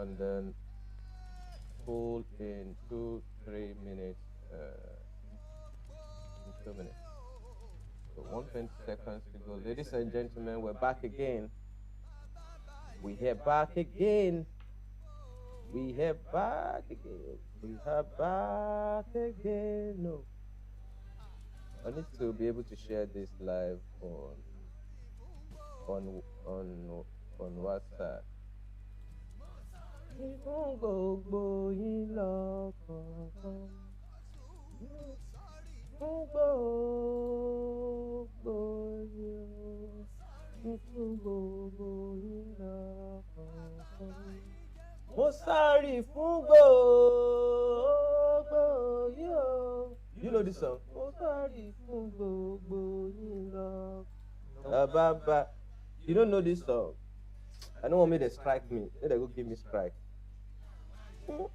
and then full in 2 3 minutes. In 2 minutes. So 120 seconds to go. Ladies and gentlemen, we're back again. We are back again. We are back again. We are back again. No, I need to be able to share this live on on on WhatsApp. Fún gbogbo yín lọ́kọ̀ọ̀kan. Fún gbogbo yín o. Fún gbogbo yín lọ́kọ̀ọ̀kan. Mo sáré fún gbogbo yín o. You know this song? Mo sáré fún gbogbo yín lọ́kọ̀ọ̀kan. You don't know this song? I don't want me to strike me. Let them go give me strike. Copyright.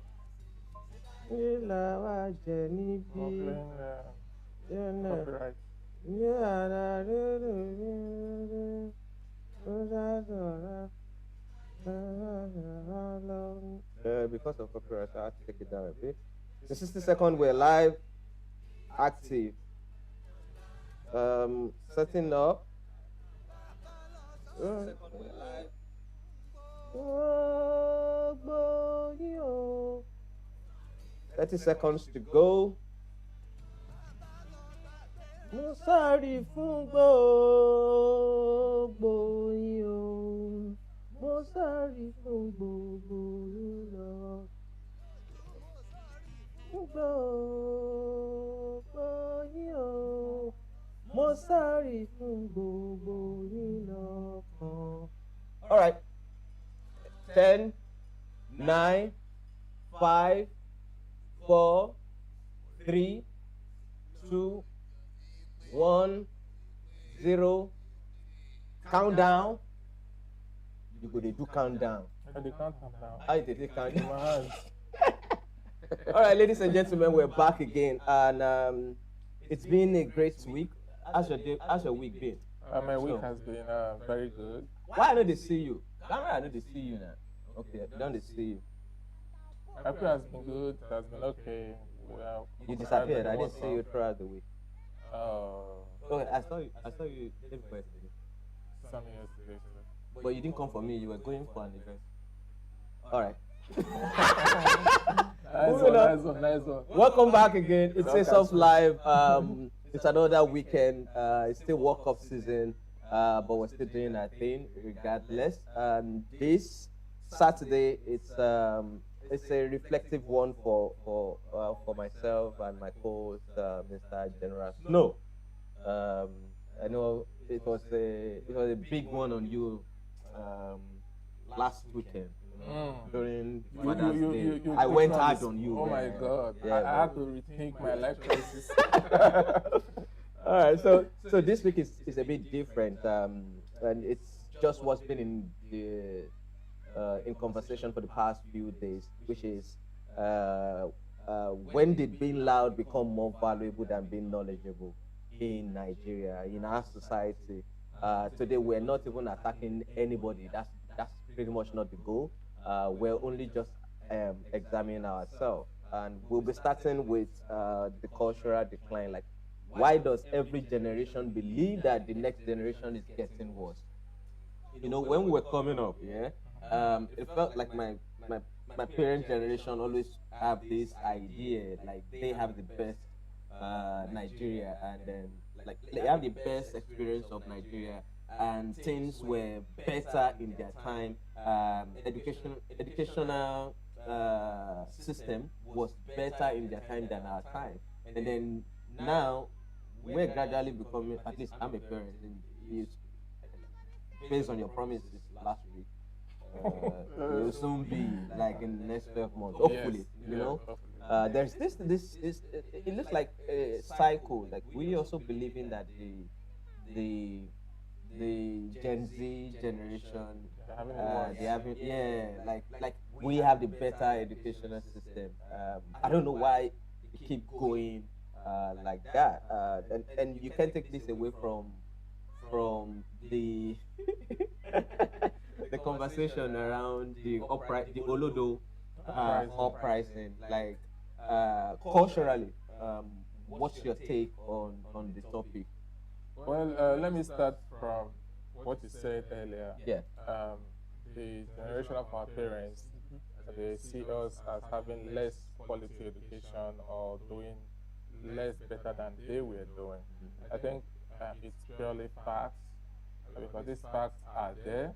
Because of copyright, I have to take it down a bit. The 60 second we're live, active. Setting up. 30 seconds to go. Mo sáré fún gbogbo yín o. Mo sáré fún gbogbo yín lọ. Fún gbogbo yín o. Mo sáré fún gbogbo yín lọ́kàn. All right. 10, 9, 5, 4, 3, 2, 1, 0. Countdown. You go to do countdown. I dey count am now. I did the countdown. My hands. All right, ladies and gentlemen, we're back again, and it's been a great week. How's your week been? My week has been very good. Why don't they see you? Camera, I know they see you now. Okay, don't they see you? My week has been good. It has been okay. You disappeared. I didn't see you throughout the week. Oh, Okay, I saw you. Day before yesterday. some yesterday. But you didn't come for me. You were going for an event. All right. Nice one. Welcome back again. It's Welcome. Asurf Live. It's another weekend. It's still World Cup season, but we're still doing our thing regardless. This Saturday, it's a reflective one for myself and my co-host, Mr. General Snow. I know it was a big one on you last weekend. During Father's Day. I went hard on you. Oh man. my God! Yeah, I had to rethink my life choices. All right, so this week is a bit different, and it's just what's been in conversation for the past few days, which is when did being loud become more valuable than being knowledgeable in Nigeria, in our society? Today we're not even attacking anybody. That's pretty much not the goal. We're only just examining ourselves, and we'll be starting with the cultural decline. Like, why does every generation believe that the next generation is getting worse? You know, when we were coming up, yeah, it felt like my parent generation always have this idea, like they have the best Nigeria, and then like they have the best experience of Nigeria, and things were better in their time. Educational system was better in their time than our time, and then now we're gradually becoming. At least I'm a parent, and it's based on your promises last week. You'll soon be like in the next 12 months, hopefully. Yes, You know, hopefully. there's it looks like a cycle. Like, we also believe in that the Gen Z generation, They're having it worse. they have like we have the better educational system. I don't know why it keep going like that, and you can't take this away from the the conversation around the the Olodo Uprising. uprising, like culturally, what's your take on the topic? Well, let me start from what you said earlier. Yeah. Um, the generation of our parents, they see us as having less quality education or doing less better than they were doing. I think it's purely facts because these facts are there.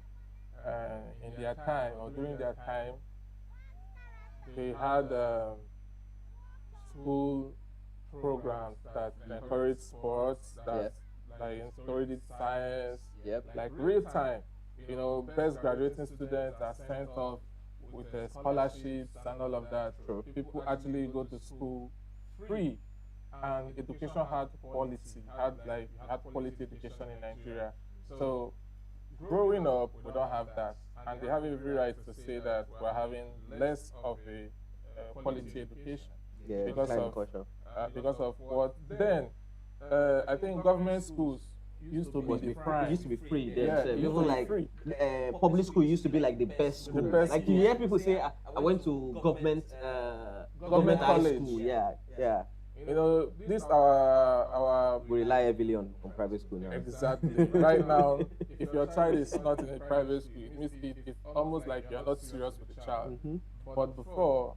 In their time or during their time, they had school programs that encourage sports, that Yes. like encourage science, Yep. like real time. Best graduating students are sent off with scholarships and all of that. True. People actually go to school free, and education had quality. Had quality education in Nigeria. So growing up, we don't have that, and they have every right to say that we're having less of a quality education Yeah. because Climate of culture because of what then. I think government schools used to be the it prime. used to be free then. Yeah, So it used even to be like free. public school used to be like the best school. best Like you school. hear people say, I went to government high college. school. Yeah, yeah. This our We rely heavily on private school now. exactly right now. If your child is not in a private school, it means it's almost like you're not serious with the child. Mhm. But before,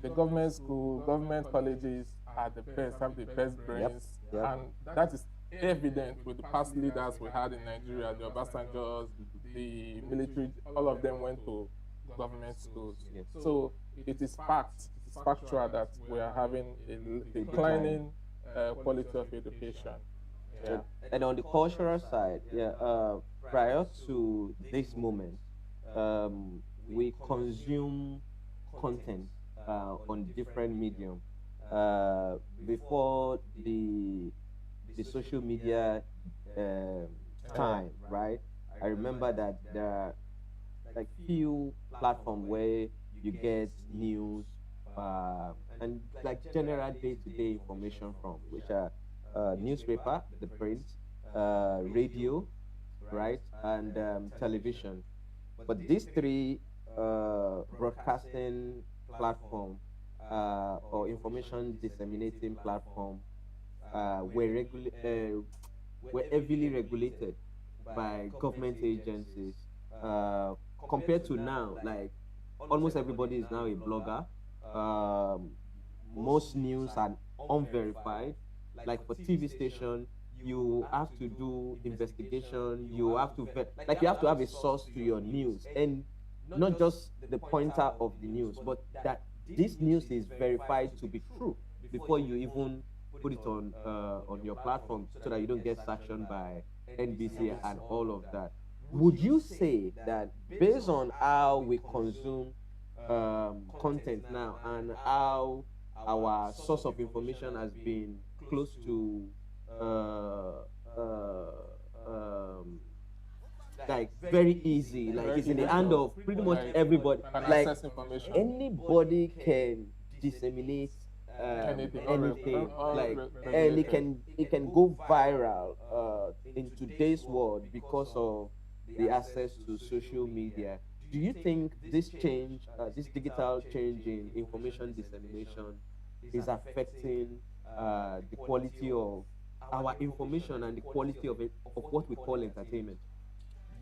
the government school, government colleges are the best, have the best brains, Yep. and that is evident with the past leaders we had in Nigeria, the Obasanjos, the military, all of them went to government schools. Yes. So it is fact, it is factual that we are having a declining quality of education. Yeah. And on the cultural side, yeah, prior to this moment, we consume content on different medium. Before the social media um time, right? I remember that there are like few platform where you get news and like general day-to-day information from, which are newspaper, the print, radio, right, and television. But these three broadcasting platform or information disseminating platform were heavily regulated by government agencies. Uh, Compared to now, like almost everybody is now a blogger. Um, Most news are unverified. Like for TV station, you have to do investigation. You have to like you have to have a source to your news, and not just the pointer of the news, but that this news is verified to be true before you even put it on your platform, so that you don't get sanctioned by NBC and all of that. Would you say that based on how we consume content now and how our source of information has been close to uh, uh, um, like very easy, like Very it's in the easy hand to- of pretty much like, everybody, can like access information. anybody can disseminate Anything, anything, like, unregulated. and it can go viral in today's world because of the access to social media. Do you think this change, this digital change in information dissemination, is affecting the quality of our information and the quality of it, of what we call entertainment?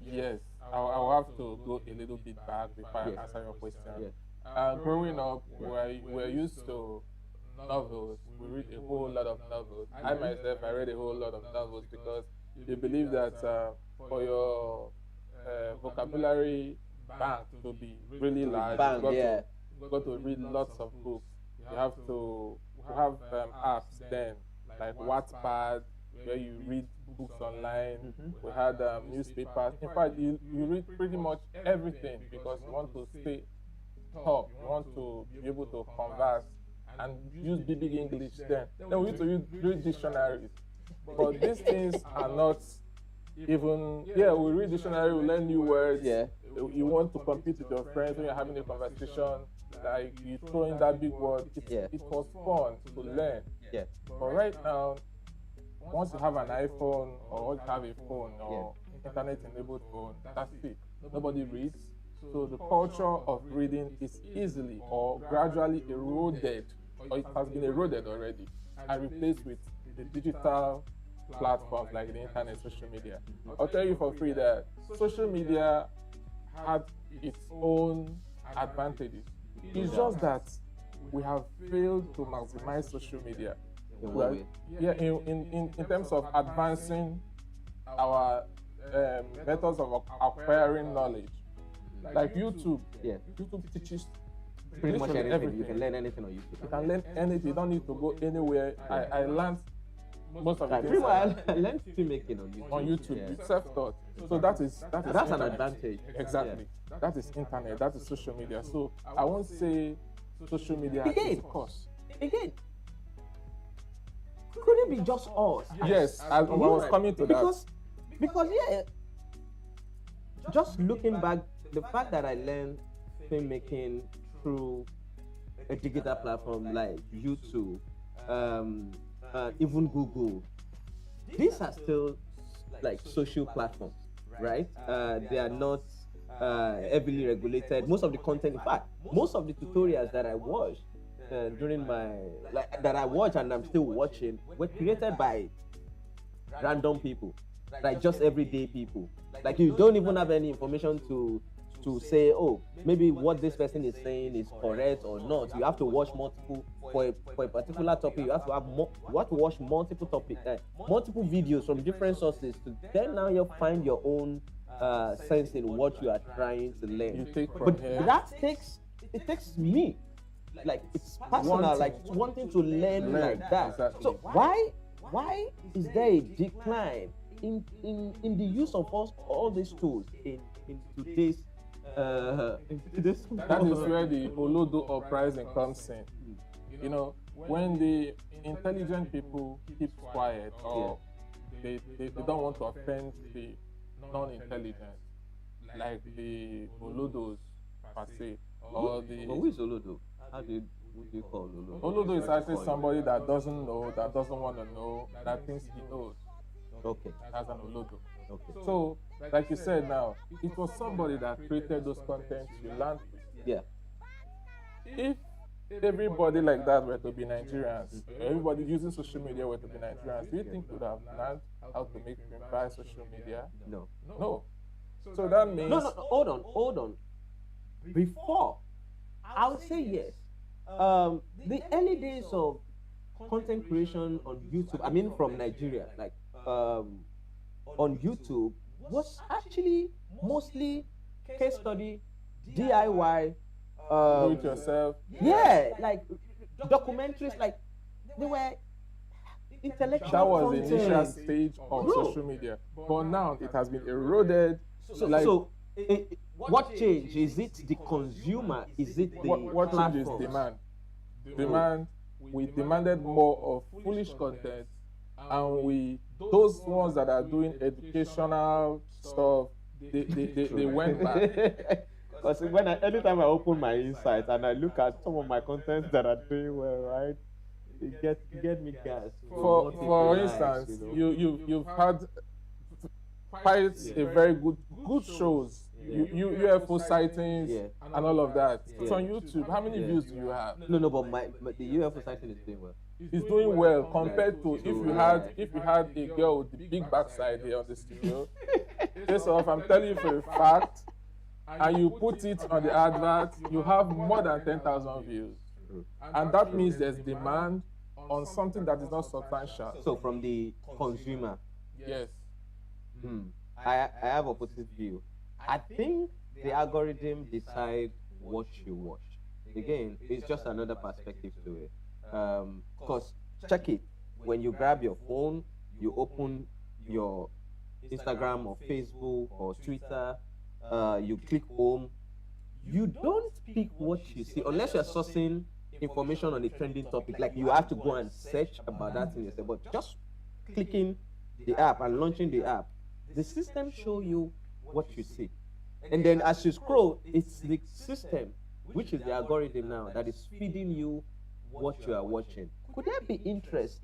Yes, I'll have to go a little bit back before I Yes. answer your question. Yes. Growing up, we're used to novels. We read a whole lot of novels. I myself, I read a whole lot of novels because they believe that for your vocabulary bank to be really large, Bank, yeah. you've got to read lots of books. You have to have apps then, like Wattpad, where you read books online. We had newspapers. In fact, you read pretty much everything because you want to stay top. You want to be able to converse and use big English then we need to read dictionaries. But these things are not even, yeah, we read dictionary, we learn new words. Yeah. You want to compete with your friends when you're having a conversation, like you throw in that big word. Yeah. It was fun to learn. Yeah. But right now, once you have an iPhone or once you have a phone or internet enabled phone, that's it. nobody reads. So the culture of reading is easily or gradually eroded, or it has been eroded already, and replaced with the digital platforms like the internet, social media. I'll tell you for free that social media had its own advantages. It's just that we have failed to maximize social media. In what Well, way? yeah, in terms of advancing our methods of acquiring knowledge. Like YouTube, Yeah. YouTube teaches Pretty much literally anything. You can learn anything on You YouTube. can learn anything. You don't need to go anywhere. I learned most of the Like, things pretty much, I learned filmmaking on YouTube. on YouTube. Yeah. It's self-taught. So that is That's an internet. advantage. Exactly. That is internet. That is social media. So I won't say social media is Again. a cause. Again, could it be just us? Yes, I was coming to that. Because yeah, just looking back, the fact that I learned filmmaking through a digital platform like YouTube, even Google, these are still like social platforms, right? They are not heavily regulated. Most of the content, in fact, most of the tutorials that I watched during my that I watch and I'm still watching were created by random people, like just everyday people. Like you don't even have any information to say, oh, maybe what this person is saying is correct or not. You have to watch multiple for a particular topic. You have to have you have to watch multiple multiple videos from different sources to then now you find your own sense in what you are trying to learn. You take from But here. that takes me, like it's personal, like wanting to learn like that. Exactly. So why is there a decline in the use of all these tools in today's That is where the Olodo uprising comes in. You know, when the intelligent people keep quiet or they don't want to offend the non-intelligent, like the Olodos per se, or But who the is Olodo? What do you call Olodo? Olodo is actually somebody that doesn't know, that doesn't want to know, that thinks he knows. Okay. That's an Olodo. Okay. So, like you said now, it was somebody that created those contents you learned with. Yeah. If everybody like that were to be Nigerians, everybody using social media were to be Nigerians, do you think we would have learned how to make film via social media? No. No. So that means No. Hold on. Before, I would say yes. The early days of content creation on YouTube, I mean from Nigeria, like on YouTube, was actually mostly case study, DIY, do it yourself. yeah, like documentaries, like they were intellectual That was the content. initial stage of Bro. social media. But now it has been eroded. What changed? Is it the consumer? Is it the What changes platforms? demand? Demand. We demanded more of foolish content, and those ones that are doing educational stuff, they went back. Because anytime I open my insights and I look at some of my contents that are doing well, right, it get me gas. For instance, you've had quite a very good shows. UFO sightings Yeah. and all of that. Yeah. It's on YouTube. How many Yeah. views do you have? No, but the UFO sighting is doing well. It's doing well compared to if you had a girl with the big backside here on the studio. First off, I'm telling you for a fact, and you put it on the advert, you have more than 10,000 views, and that means there's demand on something that is not substantial. So from the consumer, Yes. I have opposite view. I think the algorithm decide what you watch. Again, it's just another perspective to it. Because check it, when you grab your phone, you open your Instagram or Facebook or Twitter, you click home, you don't pick what you see unless you're sourcing information on a trending topic. Like you have to go and search about that thing yourself. But just clicking the app and launching the app, the system show you what you see. And then as you scroll, it's the system, which is the algorithm now, that is feeding you what you are watching. Could there be interest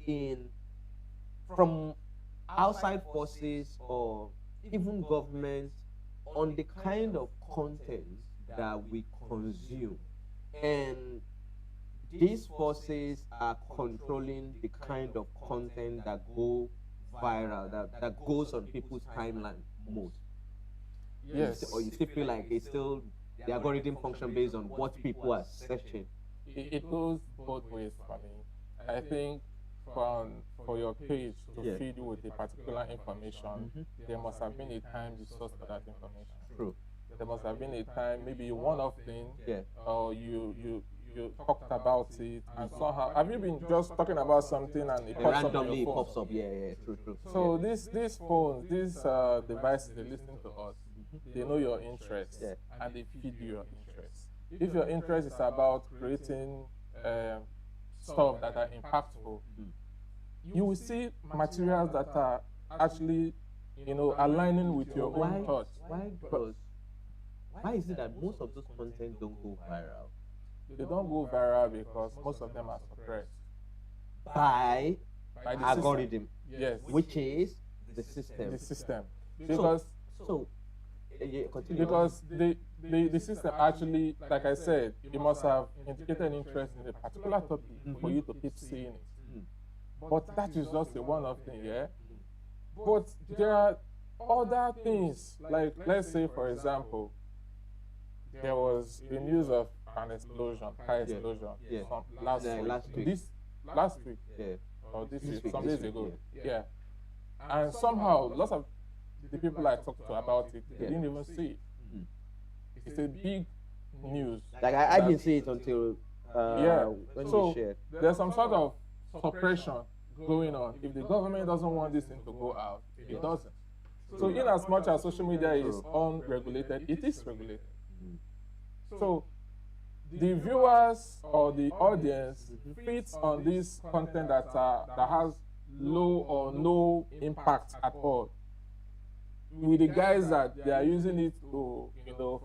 from outside forces or even governments on the kind of content that we consume, and these forces are controlling the kind of content that go viral, that goes on people's timeline most. Or Yes, you still feel like it's still the algorithm function based on what people are searching. it goes both ways for me. I think for your page to Yeah. feed you with a particular information, there must have been a time you sourced for that information. True. There must have been a time, maybe a one-off thing, Yeah. or you talked about it, and somehow have you been just talking about something and it And pops up on randomly your it phone? pops up. Yeah, yeah, true, true. So these phones, these devices, they listen to us. They know your interests, Yeah. and they feed you your interests. If your interest is about creating stuff that are impactful, you will see materials that are actually, aligning with your own thoughts. Why? Because why is it that most of those content don't go viral? They don't go viral because most of them are suppressed By by the algorithm, system. Yes, which is the system. the system. So, Because yeah, continue. because the system actually, like I said, it must have indicated interest in a particular topic for you to keep seeing it. But that is just a one-off thing, yeah. But there are other things, like let's say, for example, there was the news of an explosion, car explosion, Yeah. last Yeah, week. last week. Last week Yeah. or this This week, week, some this days week, ago, yeah. And somehow, lots of the people I talked to about it, they Yeah. didn't even see it. It's a big news. Like I didn't see it until Yeah. when So you shared. there's some sort of suppression going on. If the government doesn't want this thing to go out, it doesn't. So in as much as social media is unregulated, it is regulated. So the viewers or the audience feeds on this content that has low or no impact at all. With the guys that they are using it to,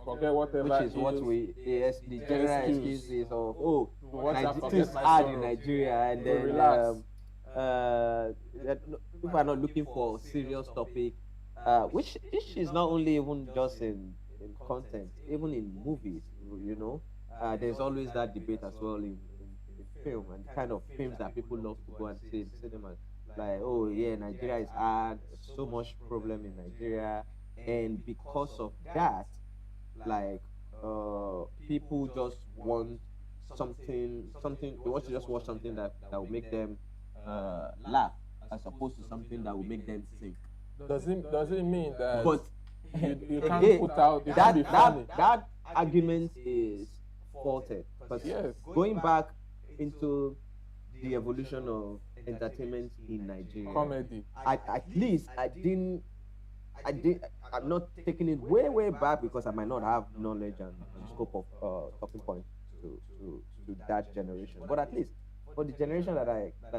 forget whatever. Which is what is, the general excuse. excuses of, oh, watch and forget things my hard in sorrow. Nigeria, and To then relax. people are not looking for serious topic, which is not only even just in content, even in movies, you know. There's always that debate as well in film, and the kind of films that people love to go and see in cinema. Like, oh yeah, Nigeria is hard, so much problem in Nigeria, and because of that, like people just want something they want to just watch something that will make them laugh, as opposed to something that will make them think. Does it mean that But you can't again, put out, you can't be funny? that argument is faulted, because Yes. going back into the evolution of entertainment in Nigeria, Comedy. at least I'm not taking it way back, because I might not have knowledge and scope of talking point to that generation, but at least for the generation that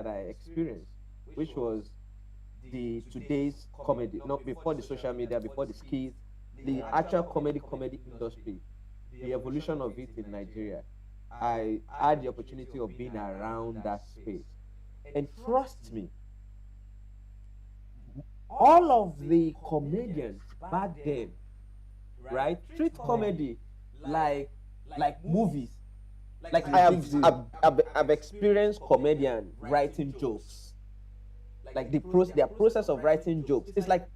I experienced, which was the today's comedy, not before the social media, before the skits, the actual comedy industry, the evolution of it in Nigeria. I had the opportunity of being around that space, and trust me, all of the comedians back then, right, treat comedy like movies. Like I've experienced comedian writing jokes. Like their process of writing jokes. It's like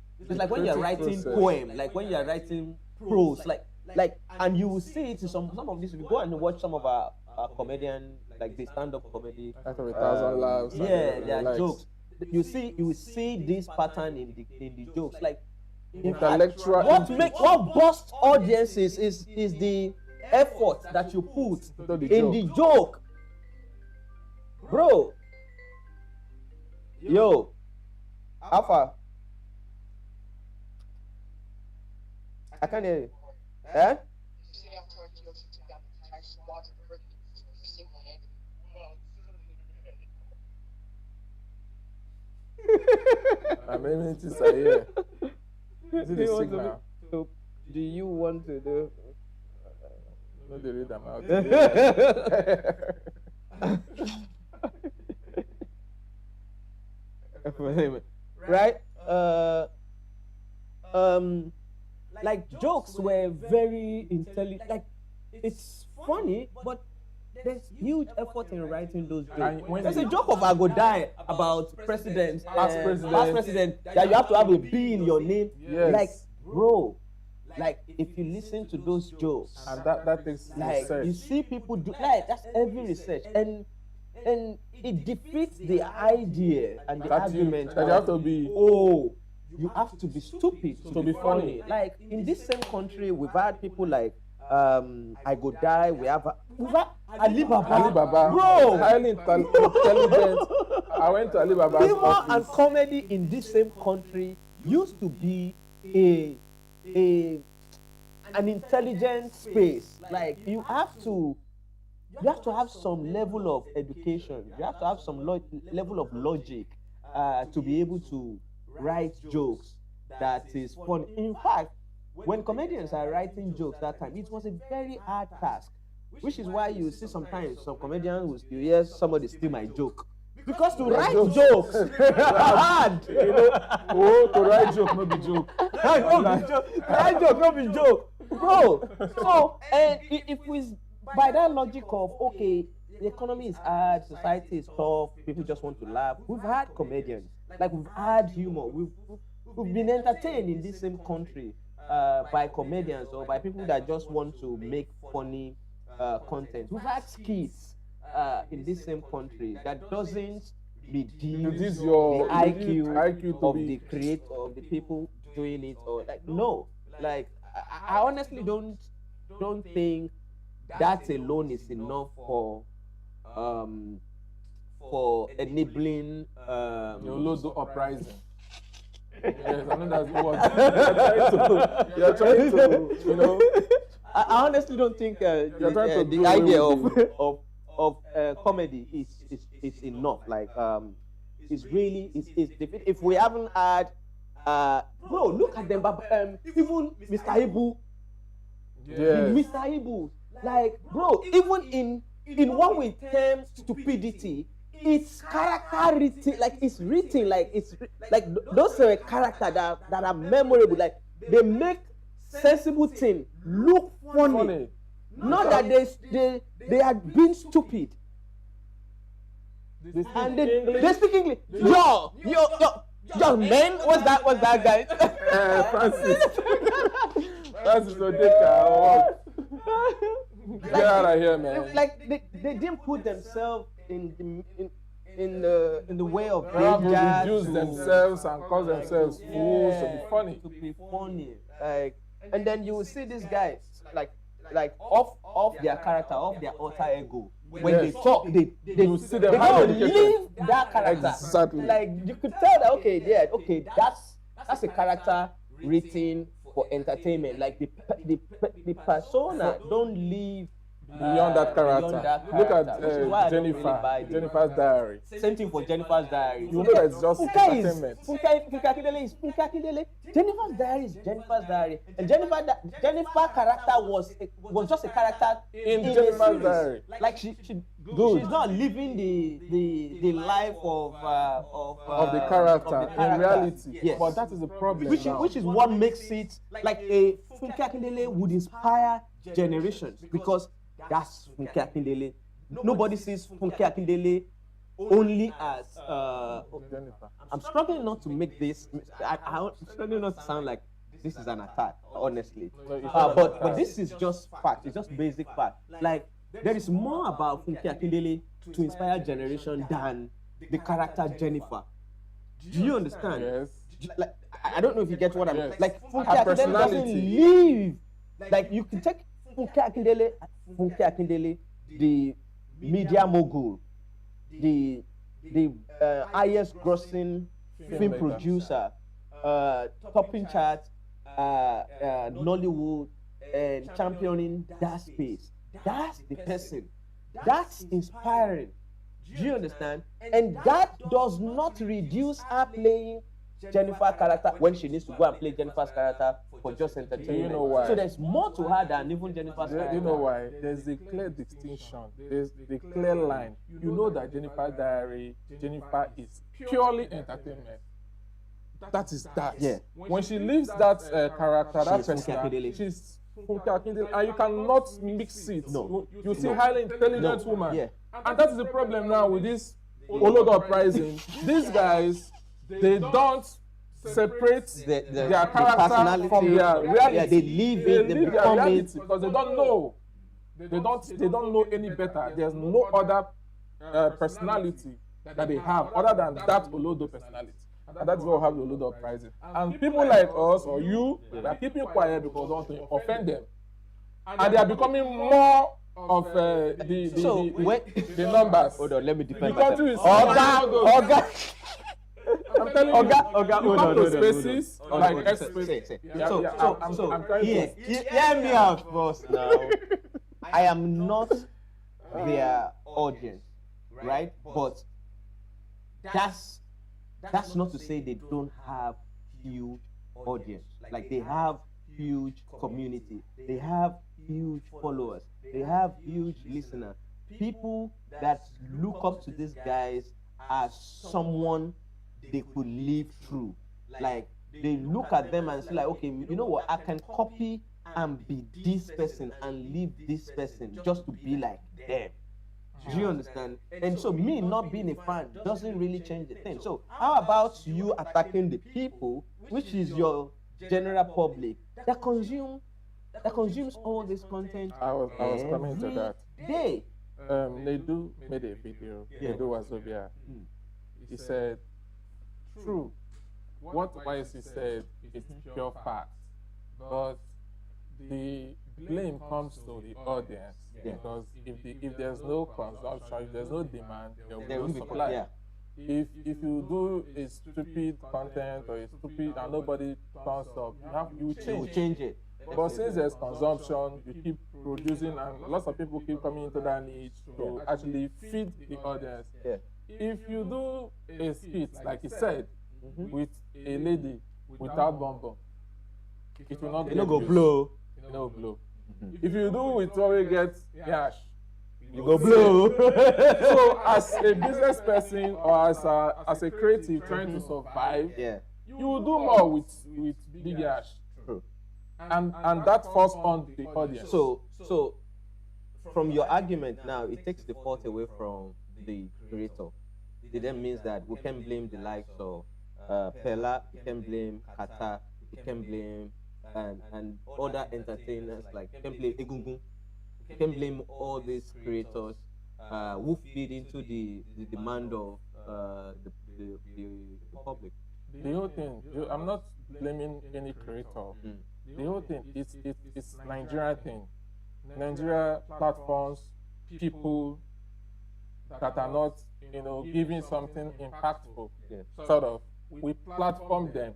when you're writing Process. poem, like when you're writing prose, and you will see it in some of this. If you go and watch some of our comedian, like the stand-up comedy, After 1,000 laughs. and yeah, their likes. jokes. You will see this pattern in the jokes. Like in fact, Intellectual what busts audiences is the effort that you put Into the in the joke, bro. Yo, Alpha, I can't hear you. Eh? Amenities are here. Is it Do the you want to signal? do- do you want to do? No, they read them out. Right? like jokes were very intelligent. Like it's funny, but there's huge effort in writing those jokes. And when There's a you- joke of I go die about president, Past president. past president, that you have to have a B in your name. Yes. Like, bro, like if you listen to those jokes, And that takes like research. you see people do like that's heavy research, and it defeats the idea and the That you argument have to be oh, you have to be stupid to be funny. like in this same country we've had people like I go die, we've had Alibaba, Alibaba, bro, highly intelligent. I went to Alibaba's humor and office. comedy in this same country used to be an intelligent space. Like you have to have some level of education. You have to have some level of logic to be able to write jokes that is fun. In fact, when comedians are writing jokes that time, it was a very hard task, which is why you see sometimes some comedians will hear somebody steal my joke. Because to write jokes hard, Oh, to write joke, no be joke. Write joke, no be joke, bro. So, and if we, by that logic of okay, the economy is hard, society is tough, people just want to laugh. We've had comedians, like we've had humor, we've been entertained in this same country by comedians or by people that just want to make funny content. We've had skits in this same country that doesn't reduce your the IQ to of be- the creator of the people doing it, or like no, like I honestly don't think that alone is enough for enabling Your load uprising. Yes, I know that's what you're trying to, you know. I honestly don't think trying to the do idea away of comedy is enough. Like it's really it's if we haven't had bro, look at them, even Mr. Ibu, Yes. Mr. Ibu, like bro, even in what we term stupidity, it's character written, like it's written, like it's like those are characters that are memorable, like they make sensible thing look funny. Not that they are being stupid. They speak And English. they speak English. Yo, man, what's that guy? Francis. Francis Odeka. Or what? Get out of here, man. Like they didn't put themselves in the way of They have to danger reduce themselves and cause themselves fools to be funny. To be funny, like, and then you will see these guys like off their character, off their alter ego. When Yes. they talk, they You see them they highly don't educated. leave that character. Exactly. Like you could tell that okay, that's a character written for entertainment. Like the persona don't leave Beyond that character. Look at which is why I don't really Jennifer. buy the- Jennifer's Diary. Same thing for Jennifer's Diary. You know that it's just entertainment. Funke Akindele is Funke Akindele. Jennifer's Diary is Jennifer's Diary, and Jennifer character was just a character In a Jennifer's series. Diary. Like she's Good. not living the life of Of the character in character. reality. Yes. But that is the problem. now. Which is what makes it like a Funke Akindele would inspire generations, because that's Funke Akindele. Nobody sees Funke Akindele only as Jennifer. I'm struggling not to make this. I'm struggling not to sound like this is an attack, honestly. No, it's not an But attack. this is just fact. It's just basic fact. Like there is more about Funke Akindele to inspire generation than the character Jennifer. Do you understand? Yes. Like I don't know if you get what I'm Yes. like. Funke Her Akindele doesn't personality. live. Like you can take Funke Akindele, the media mogul, the highest grossing film Filmmaker. producer, topping chart, Nollywood, and championing that space. That's the person. That's inspiring. Do you understand? And that does not reduce her playing Jennifer character when she needs to go and play Jennifer's character for just entertainment. Do you know why? So there's more to her than even Jennifer's character. You know why? There's a clear distinction. There's the clear line. You know that Jennifer's Diary, Jennifer is purely entertainment. that is that. Yeah. When she leaves that character, that She's Funke person, Akindele. she's Funke Akindele, and you cannot mix it. No. You see highly intelligent No. woman. Yeah. And that is the problem now with this Olodo uprising. These guys, they don't separate their character personality from their reality. Yeah, they live They it, they live their become reality it. because they don't know. They don't know any better. There's no other personality that they have other than that Olodo personality. And that's why we have the Olodo uprising. And people like us or you, we are keeping quiet because we don't want to offend them. And they are becoming more of the numbers. Hold on, let me defend The country is Oga. I'm telling you, Oga, you hold come on, to hold on, spaces hold on. like Hold on. express. Say. Yeah, So, yeah, so, I'm trying hear me out first now. I am not their audience, right? But that's not to say they don't have huge audience. Like they have huge community. They have huge followers. They have huge listeners. People that look up to these guys as someone they could live through. Like they look at them and say like, okay, you know what? I can copy and be this person and leave this person just to be like them. Do you understand? And so me not being a fan doesn't really change the thing. So how about you attacking the people, which is your general public that consumes all this content? I was coming to that. They Nedu made a video. Yeah. Nedu Wazobia. He said, "True, what YC said is pure fact, but the blame comes to the audience because if there's no consumption, if there's no demand, there will be no supply. Yeah. If you do a stupid content or a stupid and nobody turns up, you will change. change it. But since there's consumption, you keep producing, and lots of people keep coming into that niche to actually feed the audience. Yeah. If you do a skit, like he said, with a lady without bum, it will not They don't go blow. It will blow. If you do with where we get yash, You go blow. so as a business person or as a creative trying to survive, Yeah. you will do more with big yash. True. And that falls on the audience. So from your argument now, it takes the fault away from the creator. It then means that we can blame the likes of Pella, we can blame Kata, we can blame and other entertainers like we can blame Egungun, we can blame all these creators who feed into the demand of the public. The whole thing, I'm not blaming any creator. The whole thing, it's Nigeria thing. Nigeria platforms, people that are not, giving something impactful, sort of. We platform them.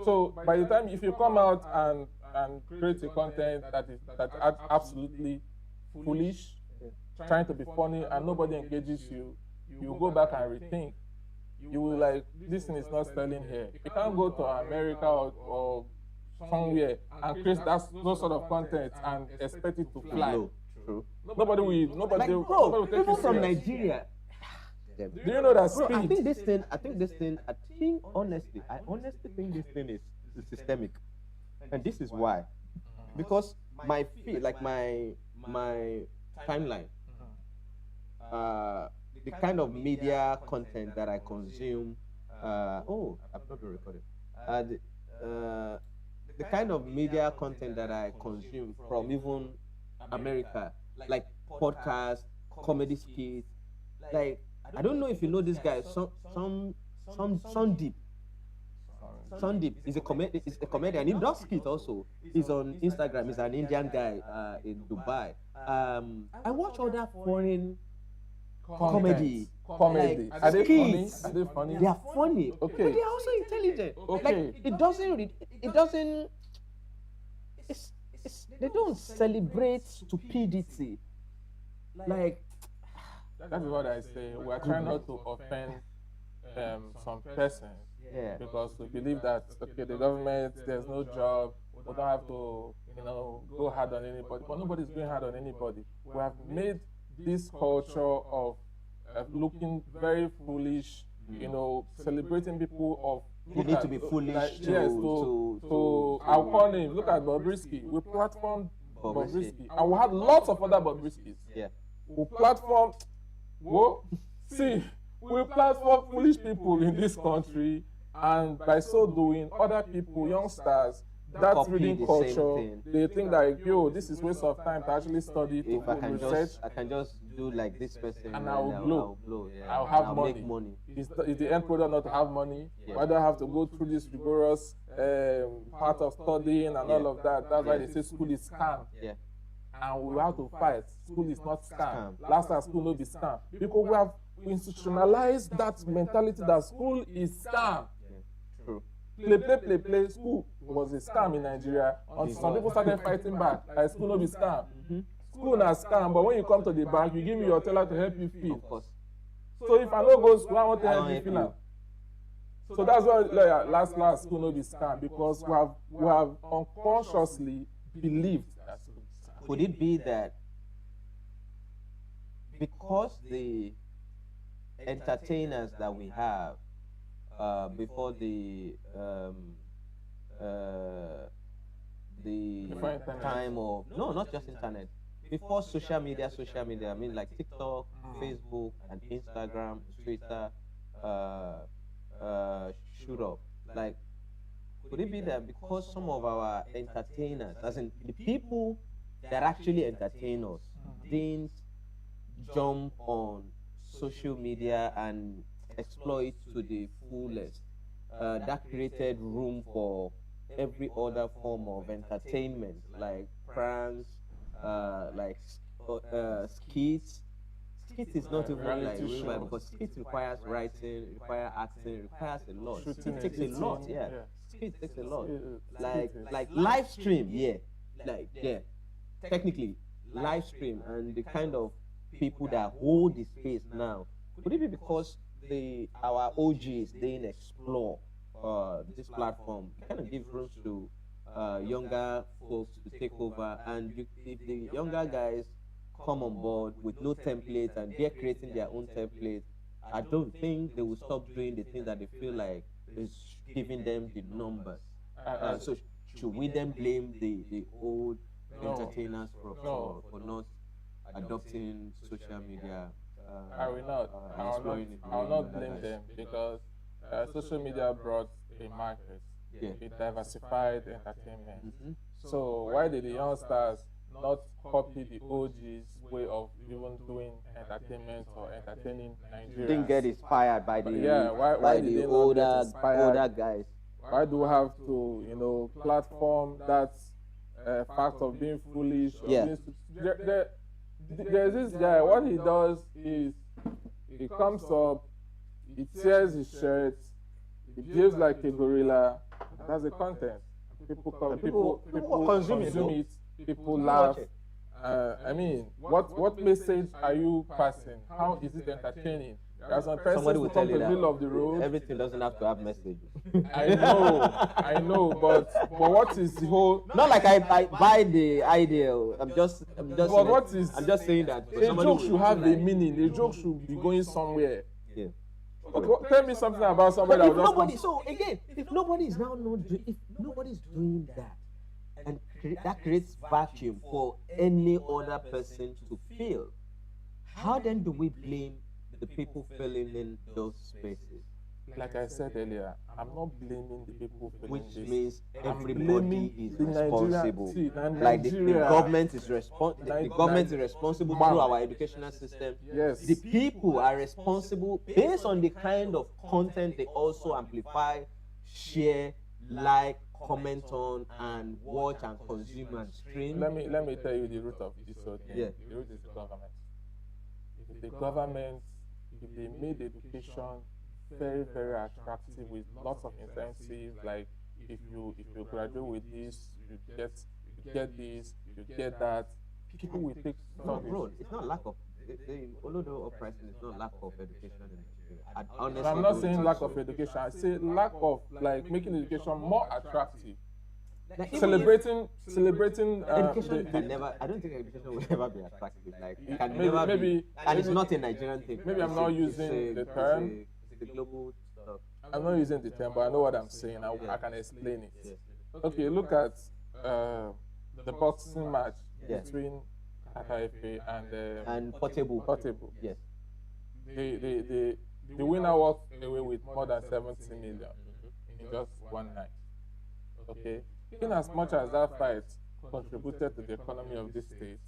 So by the time if you come out and create a content that is absolutely foolish, trying to be funny and nobody engages you, you go back and rethink. You will like, this thing is not selling here. You can't go to America or somewhere and create those sort of content and expect it to fly. True. Nobody will Like, nobody bro, will take people you from serious. Nigeria. Do you know that Bro, I speed? think this thing, I honestly think this thing is systemic. And this is why. Because my feed, like my timeline, the kind of media content that I consume, I've not been recording. The kind of media content that I consume from even America, like podcasts, comedy skits, like I don't know if you know this guy, Sandeep. Sandeep is a comedian. He does skits also. He's on Instagram. He's an Indian guy in Dubai. I watch other foreign comedy. Comedy. Like, Are they funny? skits. Are they funny? They are funny, Okay. but they are also intelligent. Okay. Like they don't celebrate stupidity. Like That is what I say. We are trying not to offend some persons yeah, because we believe that okay, the government, there's no job, we don't have to, go hard on anybody. But nobody's going hard on anybody. We have made this culture of looking very foolish, celebrating people of You need to be foolish like, to, yes, I'll call names. Look at Bobrisky. We platformed Bobrisky. And we had lots of other Bobriskys. Yeah. We platform, well, see, we platform foolish people in this country, and by so doing, other people, youngsters, that Copy reading the same culture, thing. they think that, yo, this is waste of time to actually study, to If I can research, I can just do like this person and I will blow. Yeah. I'll have I'll money. make money. Is the end product not to have money? Yeah. Why do I have to go through this rigorous part of studying and all of that? That's why they say school is scam. Yeah. And we have to fight. School is not scam. Scam. Last time school no be scam. Because we have institutionalized that mentality that school is scam. Yeah. True. Play. School was a scam in Nigeria until some people started fighting back. Like school no be scam. School na scam, but when you come to the bank, you give me your teller to help you feel. Of course. So if I no go school, I want to help you feel am. So that's why like, last school no be scam, because we have unconsciously believed that school is scam. Could it be that because the entertainers that we have before Before internet. time of not just internet, before social media, I mean like TikTok, Facebook, and Instagram, Twitter, shoot up. Like, could it be that because some of our entertainers, as in the people that actually entertain us, didn't jump on social media and explore it to the fullest, that created room for every other form of entertainment, like pranks, like skits. Skit is not even like Reality real life, show. because skit requires writing, requires acting, requires a lot. Shooting, Skit takes a editing, lot, yeah. yeah. Skit takes a lot. Skit Like live stream, yeah. Like yeah. Technically, live stream and the kind of people that hold the space now. Could it be because our OGs didn't explore this platform? It kind of gives room to younger folks to take over, and if the younger guys come on board with no template and they're creating their own template, I don't think they will stop doing the things that they feel like is giving them the numbers. So should we then blame the old entertainers for not adopting social media? I will not. I will not blame them, because social media brought a market. Yeah. It diversified entertainment. Mhm. So why did the youngsters not copy the OG's way of even doing entertainment or entertaining Nigerians? Didn't get inspired by the why did they not get older inspired? guys. Why do we have to platform that fact of being foolish? Or Yeah. being there's this guy. What he does is he comes up, he tears his shirt, he behaves like a gorilla. That's the content. People consume it. People laugh. I mean, what message are you passing? How is it entertaining? There are some persons Somebody who will come tell to you the that middle of the road. everything doesn't have to have message. I know, but what is the whole? Not like I buy the idea. I'm just But what is? I'm just saying that A joke should have a meaning. A joke should be going somewhere. Yeah. Okay, tell me something about somebody But that if will just nobody, so again, if nobody is now not doing, if nobody's doing that, and that creates vacuum for any other person to fill, how then do we blame the people filling in those spaces? like I said earlier, I'm not blaming the people filling Which this. means I'm everybody blaming is the Nigeria- responsible. see, the Like the Nigeria- government is the government is responsible Wow. through our educational system. Yes. The people are responsible based on the kind of content they also amplify, share, like, comment on, and watch and consume and stream. Let me tell you the root of this whole thing. Yeah. The root is the government. If the government, if they made education very, very attractive with lots of incentives, like if you graduate with this, you get this, you get that, people will take No, studies. bro, it's not lack of. Although the uprising is not lack of education in Nigeria. I honestly I'm not don't saying think lack so. of education. I say lack of like making education more attractive. Like, even Celebrating education the- can never. I don't think education will ever be attractive. Like it can Maybe- never maybe- be. And it's maybe- not a Nigerian thing. maybe I'm It's not a- using it's a- the it's term. It's a global stuff. I'm not using the term, but I know what I'm saying. I can explain it. Okay, look at uh, the boxing match between Akaife And Portable. Portable. Yes. The winner walked away with more than 70 million in just one night. Okay, in as much as that fight contributed to the economy of this state,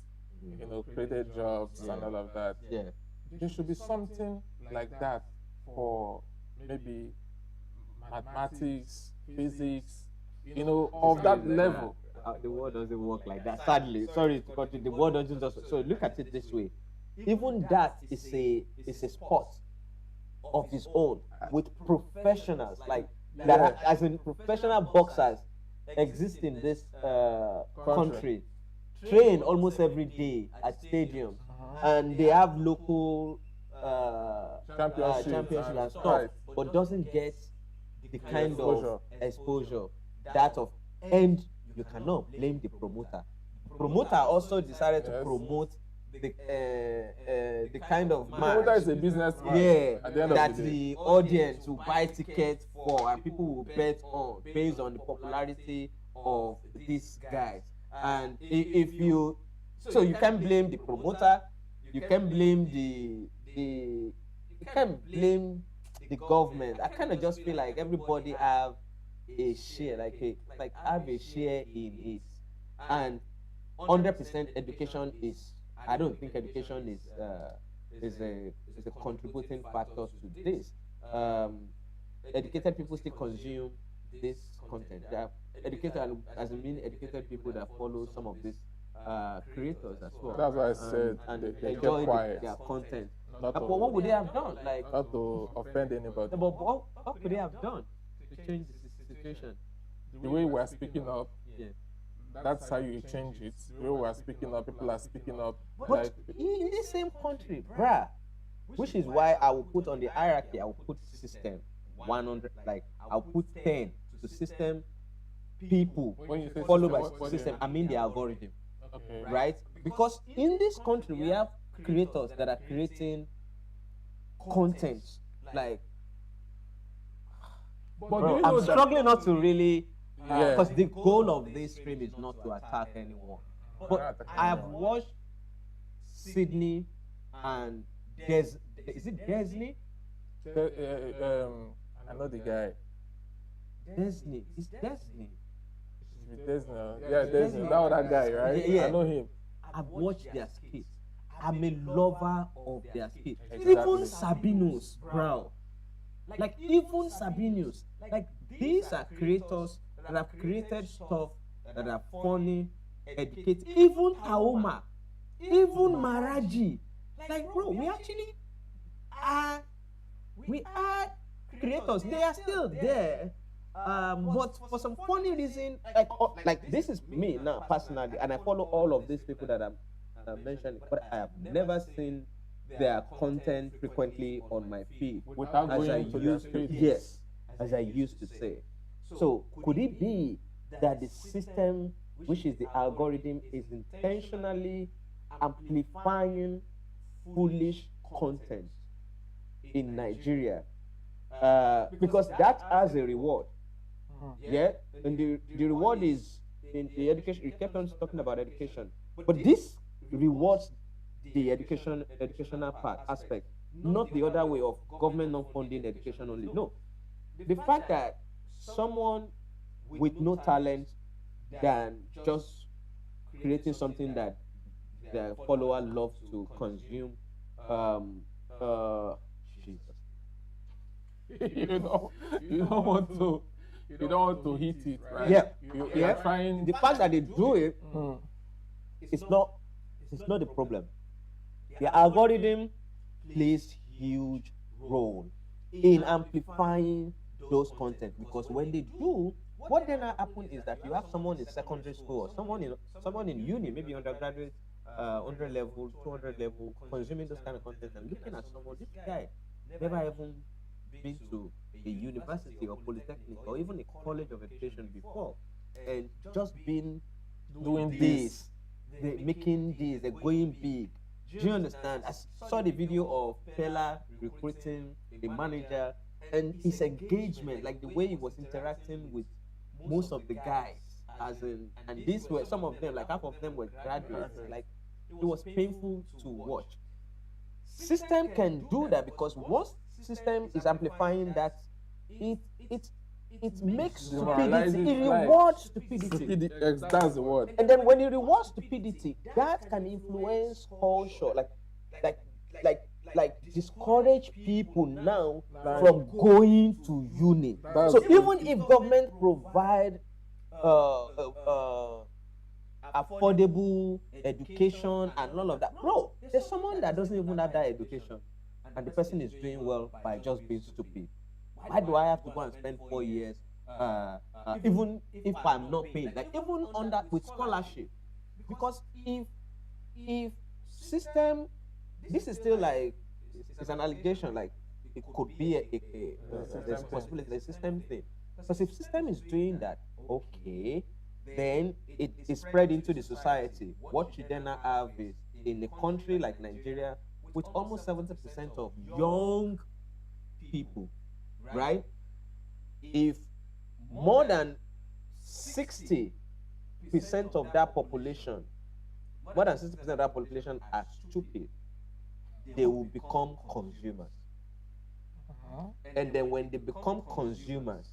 created jobs and all of that, Yeah. there should be something like that for maybe mathematics, physics, of that level. The world doesn't work like that. Sadly, sorry to cut you. The world doesn't just. So look at it this way. Even that is a sport of its own with professionals like that, as in professional boxers exist in this country, train almost every day at stadiums, and they have local championship and stuff, right, but doesn't get the kind exposure. of exposure that of, and you cannot blame the promoter. Promoter also decided to Yes. promote the kind of Promoter match, is a businessman. yeah, At the end of that the day. the audience will buy tickets for, and people will bet on based on the popularity of these guys. And if you, so you can't blame the promoter, you can't blame you can't blame the government. I kind of just feel like everybody have a share, like have a share in it, and 100% education is. I don't think education is a contributing factor to this. Educated people still consume this content. They are educated, as I mean, educated people that follow some of these creators as well. That's why I said and they kept enjoy quiet. their content. Not But to- what would they have done? Like, Not to offend anybody. but what could they have done to change the situation? The way we're speaking up, Yeah. that's how you change it. The way we're speaking up, people are speaking up. But Like, in this same country, bruh, which is why I will put on the hierarchy, I will put system 100, like I'll put 10 to system people, when you say followed by what do you system, mean? I mean the algorithm, Okay. right? Because in this country, we have creators that are creating content, like, But bro, do you I'm know that? struggling not to really, Yeah. because the goal of this stream is not to attack anyone. But I have watched Sydney and is it Disney? I know the guy. Disney. It's Disney. Yeah, Desna. That other guy, right? Yeah. I know him. I've watched their skits. I'm a lover of their skits. Exactly. Even Sabinus, bro. Like even Sabinus. Like these are creators that have created stuff that are funny, educated. Even Taoma, even Maraji. Like bro, we are creators. They are still there. But for some funny reason, like this is me now personally, and I follow all of these people that I'm mentioning, but I have never seen their content frequently on my feed Without as I going to their used to. page. Yes, as I used to say. So could it be that the system, which is the algorithm, is intentionally amplifying foolish content in Nigeria? Because that has a reward. Yeah, and the reward is in the education. You kept on talking about education, but this rewards the educational part aspect, not the other way of government not funding education only. No, the fact that someone with no talent than just creating something that their follower loves to consume. Jesus. You don't want to. You don't want to hit it, right? Yeah, You're trying. The fact that they do it, Mm. it's not the problem. The algorithm plays huge role in amplifying those content, because when they do, what then happen is that you have someone in secondary school or someone in uni, maybe undergraduate, 100 level, 200 level, consuming those kind of content and looking at someone. This guy never even been to a university or polytechnic or even a college of education before, and just been Doing this, they making this, they're going big. Do you understand? I saw the video of Pella recruiting a manager and his engagement, like the way he was interacting with most of the guys, as in, and these were some of them, like half of them were graduates. Like it was painful to watch. System can do that because once system is amplifying that, it it it makes stupidity, it rewards stupidity. That's the word. And then when you reward stupidity, that can influence culture, like like discourage people now from going to uni. So even if government provide uh, uh, uh, affordable education and all of that, bro, there's someone that doesn't even have that education, and the person is doing well by just being stupid. Why do I have to go and spend 4 years, even if I'm not paying, like even on that with scholarship? Because if system, this is still like, it's an allegation, like it could be there's a possibility, a system thing. Because if system is doing that, okay, then it is spread into the society. What you then have is, in a country like Nigeria, with almost 70% of young people, right? If more than 60% of that population, more than 60% of that population are stupid, they will become consumers. And then when they become consumers,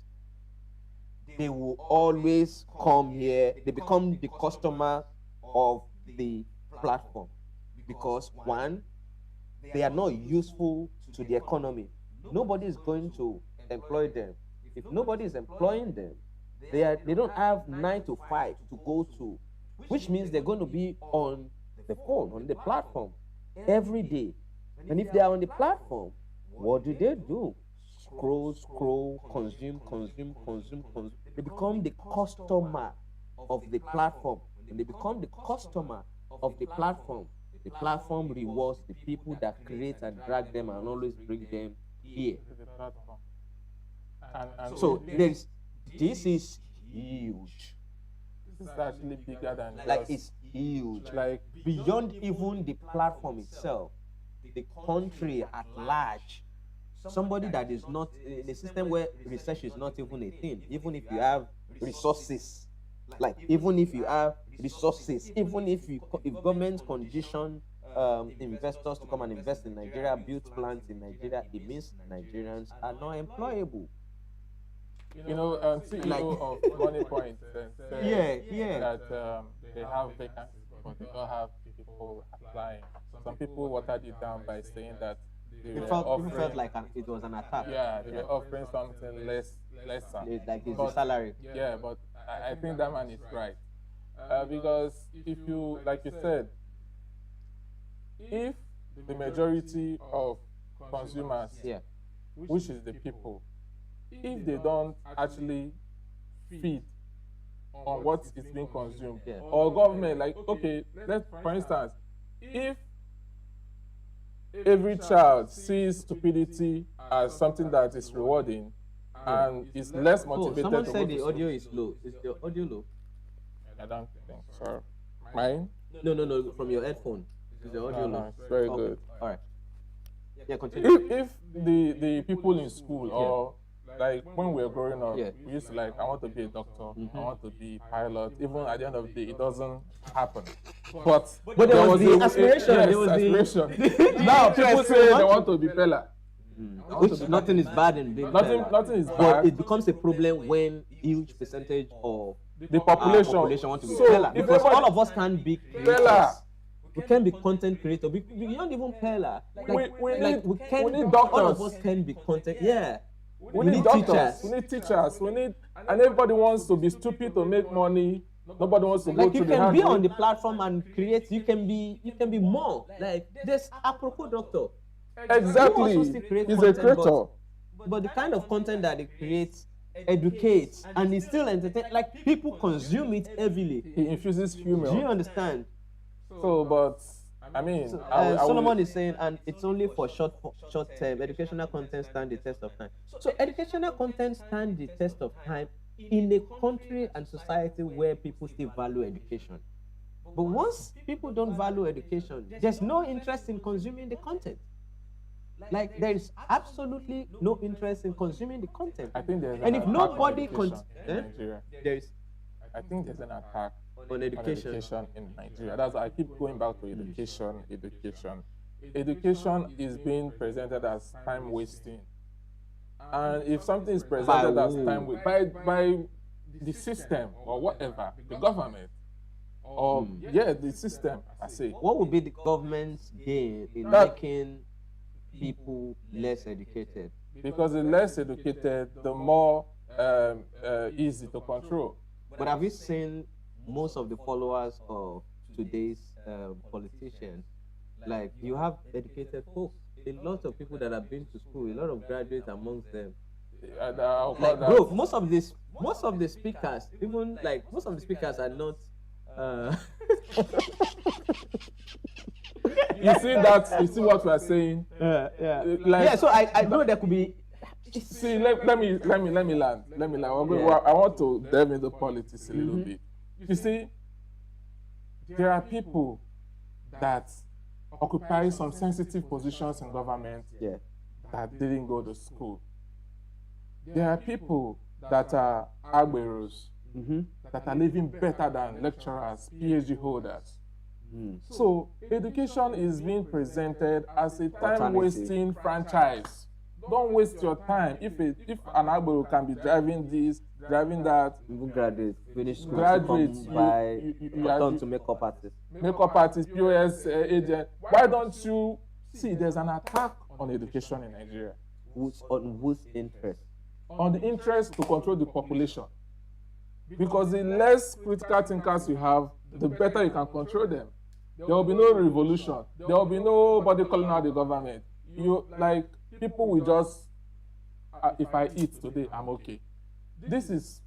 they will always come here. They become the customer of the platform because, one, they are not useful to the economy. Nobody is going to employ them. If nobody is employing them, they don't have 9 to 5 to go to, which means they're going to be on the phone, on the platform every day. And if they are on the platform, what do? Scroll, consume. They become the customer of the platform. When they become the customer of the platform rewards the people that create and drag them and always bring them here. So this is huge. This is actually bigger than Like it's huge. Like beyond even the platform itself, the country at large. Somebody that is not in a system where research is not even a thing, even if you have resources, even if government condition investors to come and invest in Nigeria, build plants in Nigeria, it means Nigerians are not employable. CEO of Money Point said that they have vacancies, but they don't have people applying. Some people watered it down by saying that People felt like it was an attack. Yeah, they were offering something lesser. Like it's the salary. Yeah, but I think that man is right. Because if you, like you said, if the majority of consumers, which is the people, if they don't actually feed on what is being consumed, or government, like, okay, for instance, if every child sees stupidity as something that is rewarding and is less motivated. Someone said the audio is low. Is the audio low? I don't think so. Mine? No, from your headphone. Is the audio low? It's very good. All right. Yeah, continue. If the people in school, or like when we were growing up, we used to like, I want to be a doctor, I want to be a pilot. Even at the end of the day, it doesn't happen. But there was the aspiration. There was aspiration. Now people say they want to be Pella. Which nothing is bad in being nothing is bad. But it becomes a problem when huge percentage of the population want to be Pella. Because all of us can't be Pella. We can be content creator. Beyond even Pella. We need doctors. All of us can be content. Yeah. We need doctors. We need teachers. And everybody wants to be stupid to make money. Nobody wants to go to the hard way. You can be on the platform and create. You can be more. Like this apropos doctor. Exactly. He's a creator. But the kind of content that he creates educates and is still entertaining. Like people consume it heavily. He infuses humor. Do you understand? So, but I mean, Solomon is saying, and it's only for short term. Educational content stand the test of time. So educational content stand the test of time in a country and society where people still value education. But once people don't value education, there's no interest in consuming the content. Like there is absolutely no interest in consuming the content. I think there's an And if attack nobody on education in Nigeria. there is I think there's an attack on on education in Nigeria. That's why I keep going back to education, education. Education is being presented as time wasting. And if something is presented as time wasting by the system or whatever, the government, or yeah, the system, I say. What would be the government's gain in That- making people less educated? Because the less educated, the more easy to control. But have you seen most of the followers of today's politicians? Like you have educated folks, a lot of people that have been to school, a lot of graduates amongst them. I'll call Like that- bro, most of the speakers, even like most of the speakers are not. You see that? You see what we are saying? Yeah. Like- Yeah. So I know there could be. See, let me land. I want to delve into politics a little bit. You see, there are people that occupy some sensitive positions in government Yeah. that didn't go to school. There are people that are agberos, that are living better than lecturers, PhD holders. So education is being presented as a time-wasting franchise. Don't waste your time. If an agbero can be driving this, driving that, Even graduates finish school Graduates, to come by you turn are- to makeup artists. makeup artist, POS agent. Why don't you see? There's an attack on education in Nigeria, Whose interest? on the interest to control the population. Because the less critical thinkers you have, the better you can control them. There will be no revolution. There will be nobody calling out the government. You like people will just, if I eat today, I'm okay. This is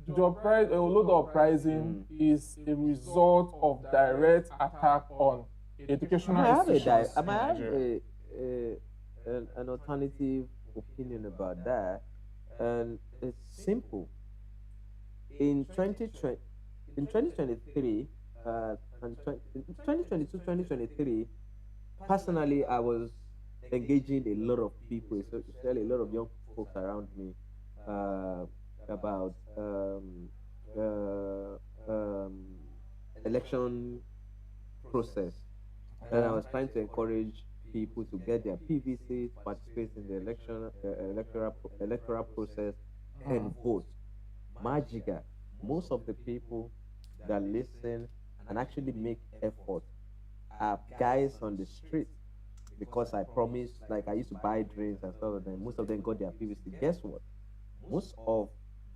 the load of uprising is a result of direct attack on educational I have institutions in I have Nigeria. an alternative opinion about that, and it's simple. In 2020, in 2023, and 2022, 2023, personally, I was engaging a lot of people, especially a lot of young folks around me, about election process. And I was trying to encourage people to get their PVC, to participate in the electoral process, and vote. Magiga, most of the people that listen and actually make effort are guys on the street, because I promised, like I used to buy drinks and stuff, and most of them got their PVC. Guess what? Most of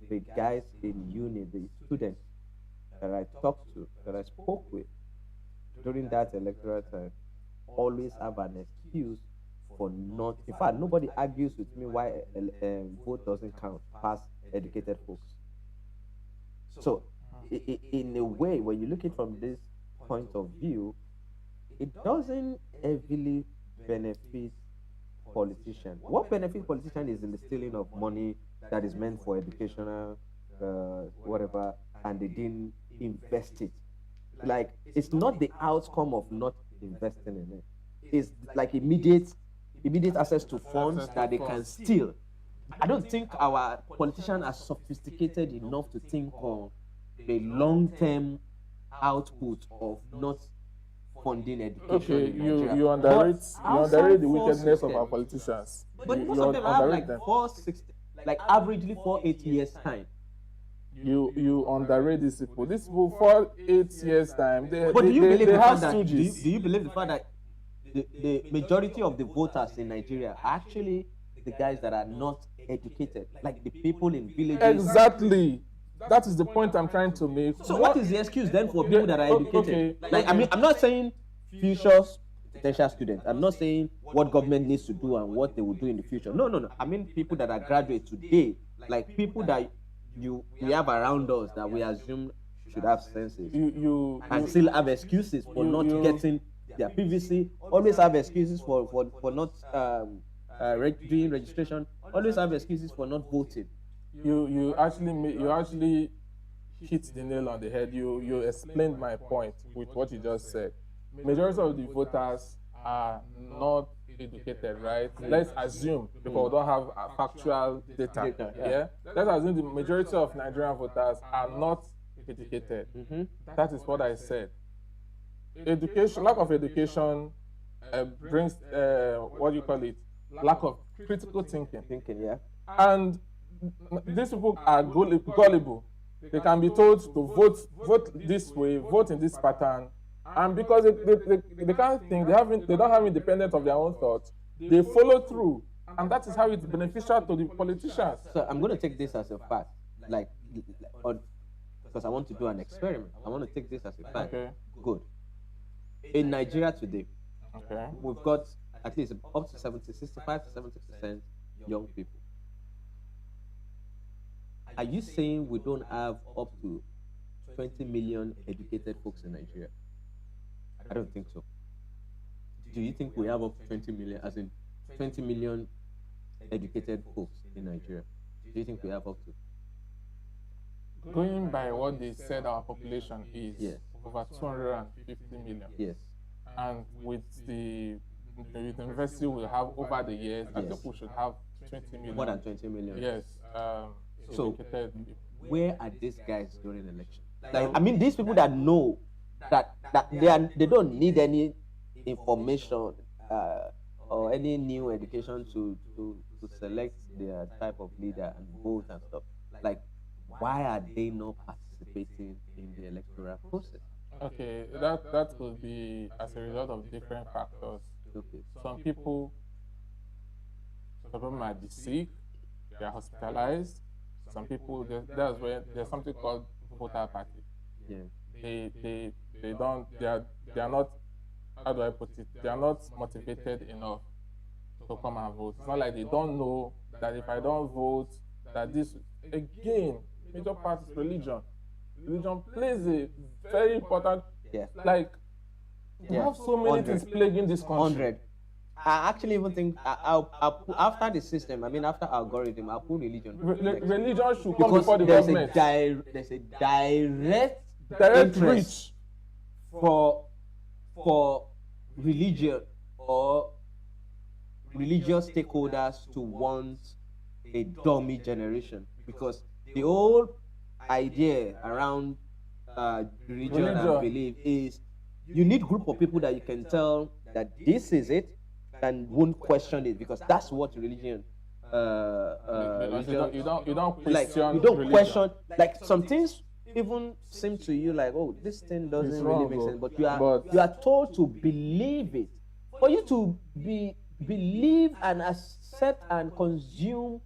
the guys in uni, the students that I talked to, that I spoke with during that electoral time, always have an excuse for not. In fact, nobody argues with me why vote doesn't count past educated folks. So, in a way, when you look at it from this point of view, it doesn't heavily benefit politicians. What benefits politicians is in the stealing of money that is meant for educational, whatever, and they didn't invest it. Like, it's not the outcome of not investing in it. It's like immediate access to funds that they can steal. I don't think our politicians are sophisticated enough to think on the long-term output of not funding education. Okay, in Nigeria. you underrate But you outside underrate the force wickedness of system- our politicians. But You most of them have underrate like them. 460, like averagely 4-8 years time. You underrate these people. These people for 8 years time, But do you believe they the have fact that do stooges. you believe the fact that the majority of the voters in Nigeria are actually the guys that are not educated, like the people in villages? Exactly. That is the point I'm trying to make. So what is the excuse then for people that are educated? Okay, Like I mean, I'm not saying future potential students. I'm not saying what government needs to do and what they will do in the future. No. I mean people that are graduate today, like people that we have around us that we assume should have senses and still have excuses for not getting their PVC. Always have excuses for not doing registration. Always have excuses for not voting. You actually hit the nail on the head. You explained my point with what you just said. Majority of the voters are not educated, right? Let's assume, because we don't have factual data. Yeah. Let's assume the majority of Nigerian voters are not educated. That is what I said. Education, lack of education brings what do you call it? Lack of critical thinking. Yeah. And these people are gullible. They can be told to vote this way, vote in this pattern, and because they can't think, they don't have independence of their own thoughts, they follow through, and that is how it's beneficial to the politicians. So I'm going to take this as a fact, because I want to do an experiment. I want to take this as a fact. Okay. Good. In Nigeria today, Okay. we've got at least up to 65 to 70% young people. Are you saying we don't have up to 20 million educated folks in Nigeria? I don't think so. Do you think we have up to 20 million, as in 20 million educated folks in Nigeria? Do you think we have up to? Going by what they said our population is, Yes. over 250 million. Yes. And with the university will have over the years, I Yes. think we should have 20 million. More than 20 million. Yes. So, educated people. where are these guys during election? Like, I mean, these people that know that they don't need any information or any new education to select their type of leader and vote and stuff. Like, why are they not participating in the electoral process? Okay, that could be as a result of different factors. Okay. Some people might be sick, they are hospitalized. Some people, that's where there's something called voter apathy. Yeah. They are not, how do I put it? They are not motivated enough to come and vote. It's not like they don't know that if I don't vote, that this, again, major part is religion. Religion plays a very important, Yeah. like, we have so many 100. things plaguing this country. 100. I actually even think I'll after the system, I mean, after algorithm, I'll put religion. next. Religion should come Because before the there's government. there's a direct Direct interest reach. for religion or religious stakeholders to want a dummy generation, because the whole idea around religion and belief is you need group of people that you can tell that this is it and won't question it, because that's what religion You don't like question you don't religion. question, like some things even seem to you like, oh, this thing doesn't It's really wrong, make bro. sense, but But- you are told to believe it. For you to believe and accept and consume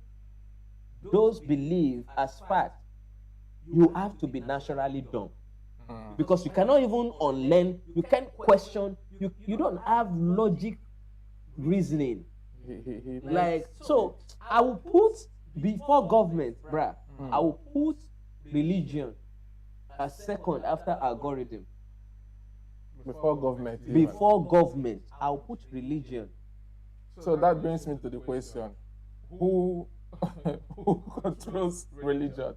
those beliefs as fact, you have to be naturally dumb, because you cannot even unlearn, you can't question, you don't have logic reasoning. He Like, so I will put before government, bruh, I will put religion as second after algorithm. before government. even. Before government, I'll put religion. So that brings me to the question: who who controls religion?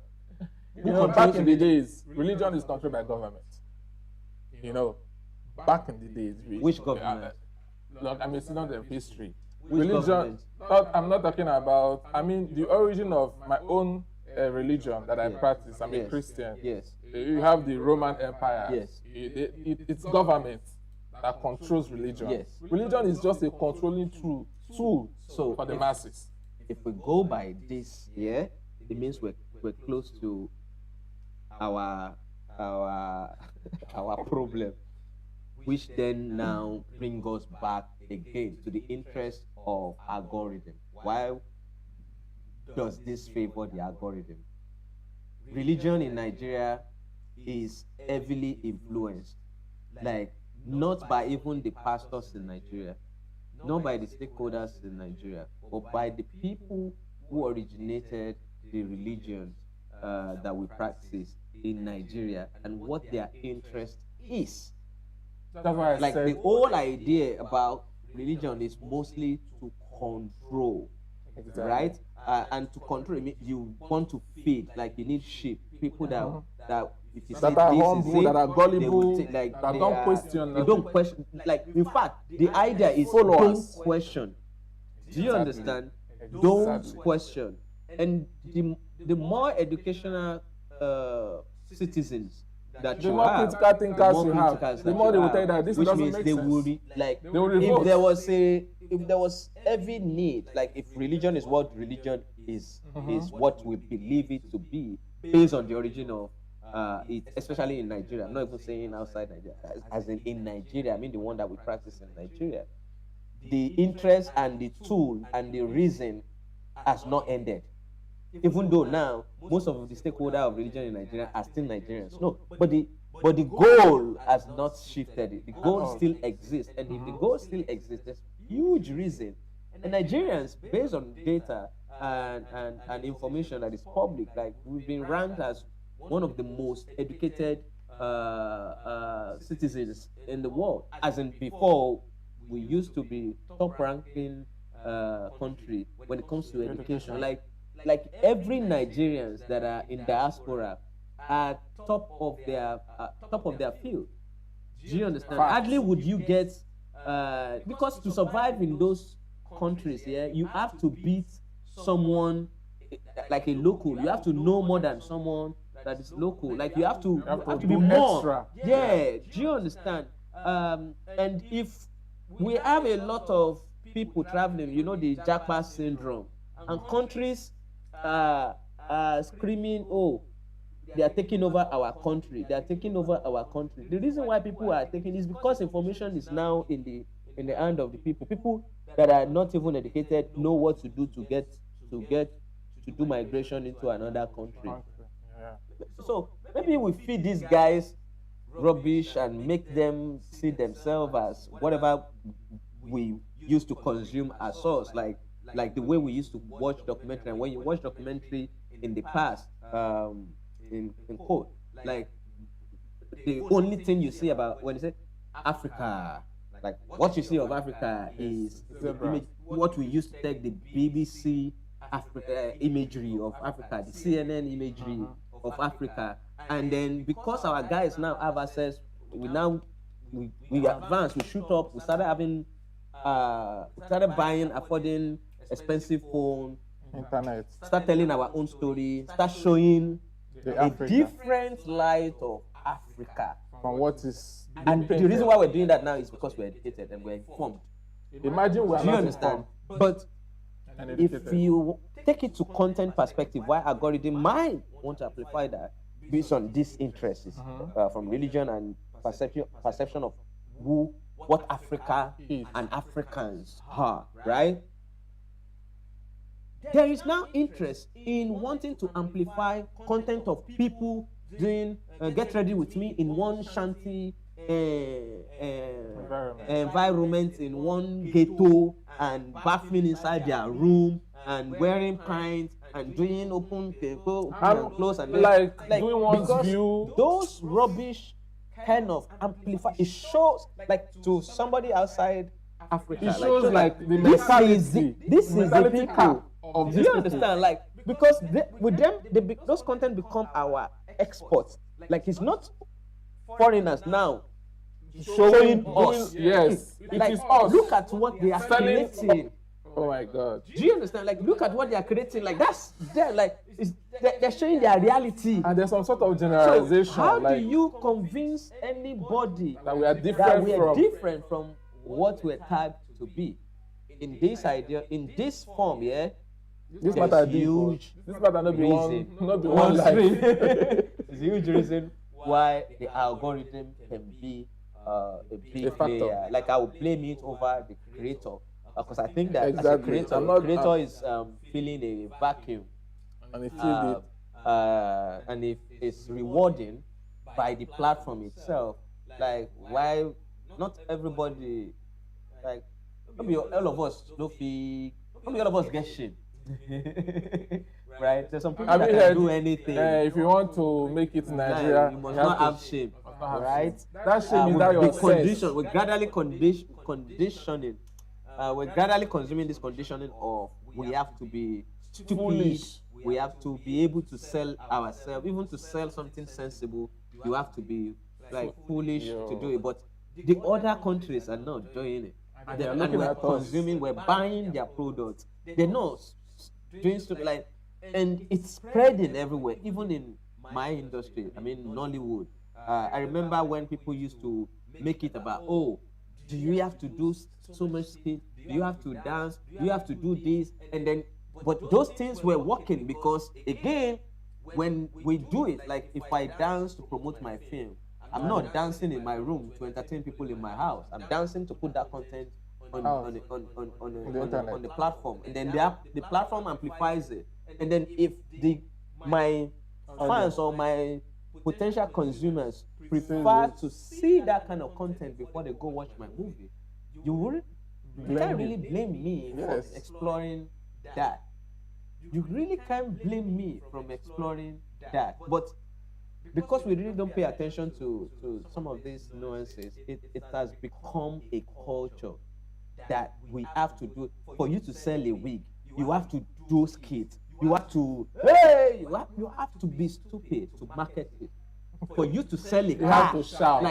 You know, back in the days, religion is controlled by government. You know, back in the days, Which government? Look, I'm a student of history. Which Religion. government? I'm not talking about. I mean, the origin of my own religion that I practice. I'm a Yes. Christian. Yes. You have the Roman Empire. Yes. It's government that controls religion. Yes. Religion is just a controlling tool So for the if- masses. If we go by this, yeah, it means we're close to our our problem, which then now bring us back again to the interest of algorithm. Why does this favor the algorithm? Religion in Nigeria is heavily influenced, like not by even the pastors in Nigeria, not by the stakeholders in Nigeria, but by the people who originated the religions that we practice in Nigeria and what their interest is. That's why I Like said the whole idea about religion is mostly to control. right? And to control it, you want to feed, like you need sheep, people that if you say That are this is humble, it, that are they will gullible, take, like that don't question. they don't question. Like in fact, the idea is Followers. don't question. Do you Exactly. understand? Exactly. Don't question. And the more educational citizens that The you more have, critical thinkers more you have, criticals the that more you they will have, tell you that this which doesn't means make they sense. will like They will if revolt. there was heavy need, like if religion is what religion is what we believe it to be based on the origin of it, especially in Nigeria. I'm not even saying outside Nigeria, as in Nigeria. I mean the one that we practice in Nigeria. The interest and the tool and the reason has not ended. Even though now most of the stakeholders of religion in Nigeria are still Nigerians. No, but the goal has not shifted. The goal still exists, and if the goal still exists, there's huge reason. And Nigerians, based on data and information that is public, like we've been ranked as one of the most educated citizens in the world. As in before, we used to be top ranking country when it comes to education. Like every Nigerians that are in diaspora are top of their field. Do you understand? Facts. Hardly would you get because to survive in those countries, yeah, you have to beat someone like a local. You have to know more than someone that is local. Like you have to be do more. extra. Yeah. Do you understand? And if we have a lot of people traveling, you know, the Jackpot syndrome, and countries screaming, oh, they are taking over our country. They are taking over our country. The reason why people are taking is because information is now in the hand of the people. People that are not even educated know what to do to do migration into another country. Yeah. So maybe we feed these guys rubbish and make them see themselves as whatever we used to consume as source, like the way we used to watch documentary. And when you watch documentary in the past, in quote, like the only thing you see about when you say Africa, like what you see of Africa is the image, what we used to take the BBC Africa imagery of Africa, the CNN imagery of Africa, and then because our guys now have access, we advance, we shoot up, we started having we started buying, affording expensive phone, Internet. start telling our own story, start showing a different light of Africa. From what is And the reason why we're doing that now is because we're educated and we're informed. Imagine we are Do you not understand? informed But and if educated. you take it to content perspective, why algorithm might want to amplify that based on these interests from religion and perception of what Africa and Africans are, right? There is now interest in wanting to amplify content of people doing get ready with me in one shanty environment, in one ghetto, and bathing inside their room and wearing pints and doing open and close and like doing one's because view. those rubbish kind of amplify. It shows like to somebody outside Africa. It shows like the this mentality. is the mentality people. of Do these you people. understand? Like because with them, those content become our exports. Like it's not foreigners now showing us. Yes, it Like is us. look at what they are Selling- creating. Oh my God. Do you understand? Like look at what they are creating. Like that's there. Like they're showing their reality. And there's some sort of So generalization. how like do you convince anybody that we are that different we are from. different from what we're tagged to be in this idea, in this form? Yeah, This there's matter deep, huge This matter not be one, reason. not be one life. There's a huge reason why the algorithm can be a big A factor. player. Like I will blame it over the creator because I think that as a Exactly. creator, I'm not- creator is filling a vacuum. And it feel it. And if it's rewarding by the platform itself, like why not everybody, like maybe all of us don't feel, maybe all of us get shame. Right? There's some people Have that you can heard, do anything. if you want to make it in Nigeria, You must you not to- have shame, not have right? That shame is that We've your been sense. conditioned. We're gradually conditioning. We're gradually consuming this conditioning of we have to be stupid. Foolish. We have to be able to sell ourselves. Even to sell something sensible, you have to be like foolish to do it. But the other countries are not doing it. And they're And looking we're at us. consuming, we're buying their products. They're not doing stuff like, and it's spreading everywhere, even in my industry. I mean, Nollywood. I remember when people used to make it about, oh, do you have to do so much skit? Do you have to dance? Do you have to do this? And then, but those things were working because, again, when we do it, like if I dance to promote my film, I'm not dancing in my room to entertain people in my house. I'm dancing to put that content on the platform, and then the platform amplifies it. And then if my fans or my potential consumers prefer to see that kind of content before they go watch my movie, you can't really blame me for exploring that. You really can't blame me from exploring that. But because we really don't pay attention to some of these nuances, it has become a culture that we have to do. For you to sell a wig, you have to do skits. You have to, hey, you have to be stupid to market it. For you to sell a car, You have to shout.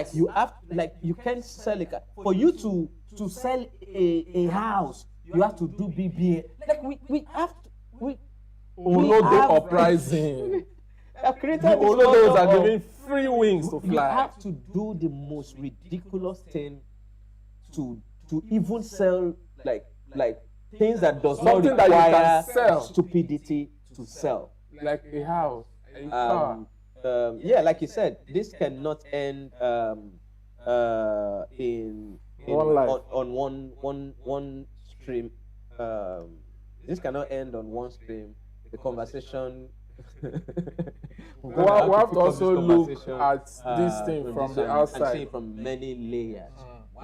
like you can't sell a car. For you to sell a house, you have to do BBA. Like we have to, we Olode have- uprising. have created The this Olodos culture are of- giving free wings to you fly. have to do the most ridiculous thing to even sell like things that does not Something that you can require sell. stupidity to sell. Like a house, a car. Yeah, like you said, this cannot end in One life. on one stream. This cannot end on one stream. The conversation. We have to also look at this uh, thing from this the and outside. see it from many layers.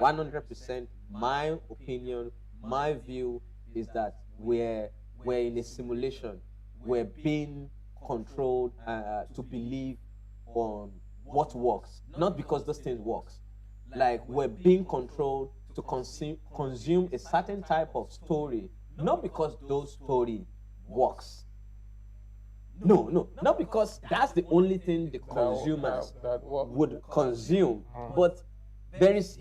100%. My opinion, my view is that we're in a simulation. We're being controlled to believe on what works, not because those things works. Like we're being controlled to consume a certain type of story, not because those story works. No, not because that's the only thing the consumers that work. would consume, but there's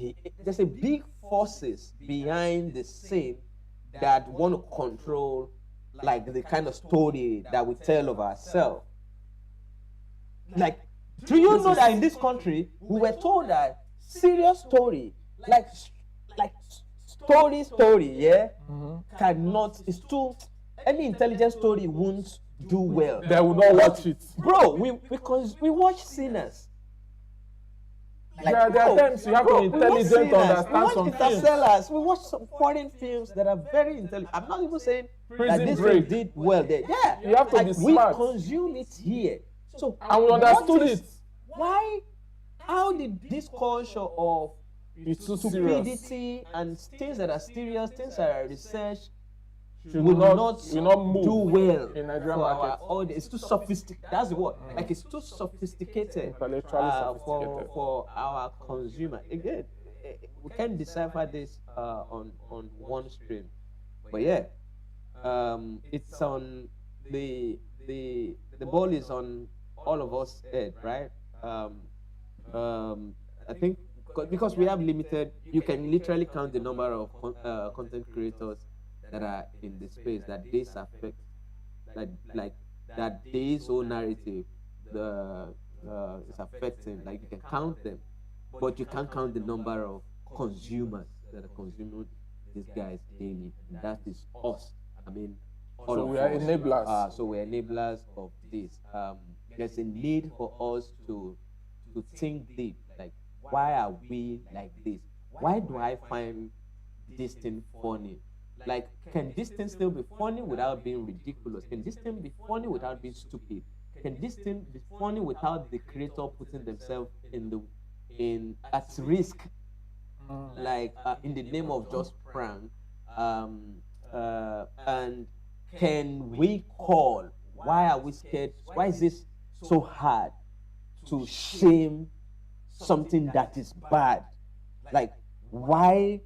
a big forces behind the scene that want to control like the kind of story that we tell of ourselves. Like, do you know that in this country we were told that serious story, like story, yeah, cannot, it's too, any intelligent story won't do well. They will not watch it. Bro, because we watch Sinners. There are times you have to be we watch intelligent to Sinners, we understand watch some things. Interstellars, we watch some foreign films that are very intelligent. I'm not even saying Prison that this Break. film did well there. Yeah, You have to be we smart. consume it here. So And we understood what is- it. Why? How did this culture of It's too serious. stupidity and things that are serious, things that are researched, Should will not move do well in Nigerian for our market. audience. It's too sophisticated. That's the word. Like it's too sophisticated, Intellectually sophisticated. for our consumer. Again, we can't decipher this on one stream. But yeah, it's on the ball is on all of us head, right? I think because we have limited, you can literally count the number of content creators that are in the space that this affect, like that this whole narrative is affecting. Like you can count them, but you can't count the number of consumers that are consuming these guys daily. And that is us. I mean, all So of we are us. enablers. So we're enablers of this. There's a need for us to think deep. Like, why are we like this? Why do I find this thing funny? Like, can this thing still be funny without being ridiculous? Can this thing be funny without being stupid? Can this thing be funny without the creator putting themselves at risk, like in the name of just prank? And can we call? Why are we scared? Why is this so hard to shame something that is bad? Like, why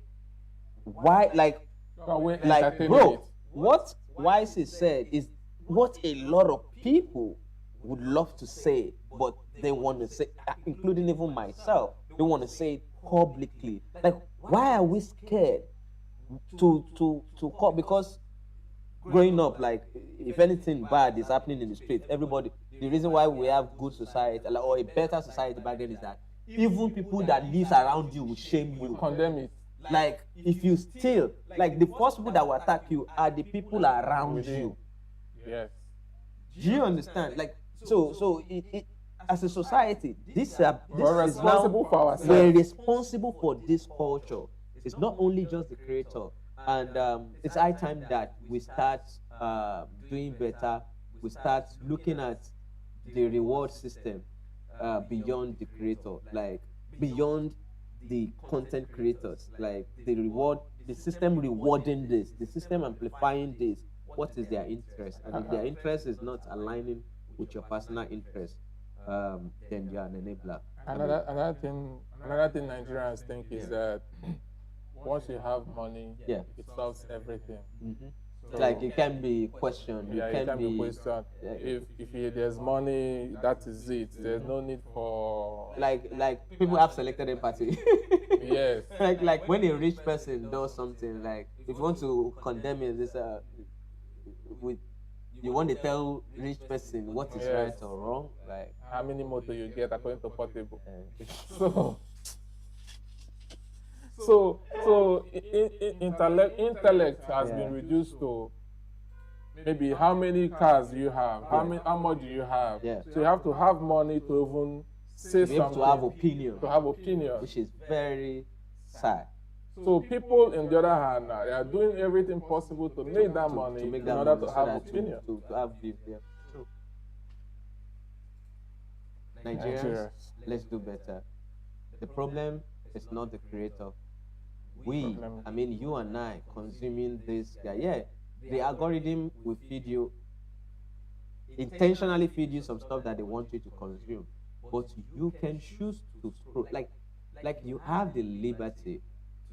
like But we're like entertaining bro, it. what YC said is what a lot of people would love to say, but they want to say, including even myself, they want to say it publicly. Like, why are we scared to call? Because growing up, like, if anything bad is happening in the street, everybody, the reason why we have good society, like, or a better society back then, is that even people that lives around you will shame We you. condemn it Like, if you steal, like, the first people that will attack you are the people around within. you. Yes. Do you understand? Like, so as a society, We're this is responsible now, for ourselves. we're responsible for this culture. It's not only just the creator, and it's high time that we start doing better. We start looking at the reward system beyond the creator, like beyond the content creators, like the system rewarding this, the system amplifying this. What is their interest? And if their interest is not aligning with your personal interest, then you're an enabler. Another thing Nigerians think is that once you have money, Yeah. it solves everything. Like, it can be questioned. Yeah, it can be questioned. Yeah. If there's money, that is it. There's no need for like people have selected empathy. Yes. Like when a rich person does something, like, if you want to condemn it, this with you want to tell rich person what is Yes. right or wrong, like, how many motor you get according to Portable. uh, So intellect has Yeah. been reduced to maybe how many cars you have, how much do you have. Yeah. So you have to have money to even say to be able something, to have opinion, to have opinion. which is very sad. So people, on the other hand, they are doing everything possible to make that money To make in that order money, to so have that opinion. to have view. Yeah. True. Nigerians, Nigerians. let's do better. The problem is not the creator. Problem. I mean, you and I consuming this guy. Yeah, the algorithm will feed you, intentionally feed you some stuff that they want you to consume, but you can choose to scroll. Like you have the liberty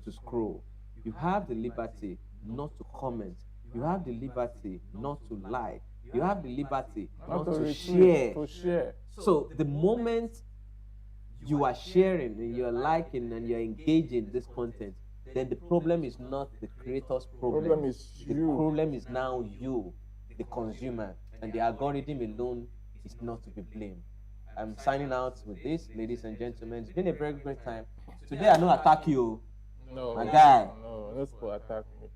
to scroll. You have the liberty not to comment. You have the liberty not to like. You have the liberty not to retweet, share. To share. So the moment you are sharing and you're liking and you're engaging this content, then the problem is not the creator's problem. Problem is The you. problem is now you, the consumer, and the algorithm alone is not to be blamed. I'm signing out with this, ladies and gentlemen. It's been a very great time. Today I don't attack you. No, My guy. No people attack me.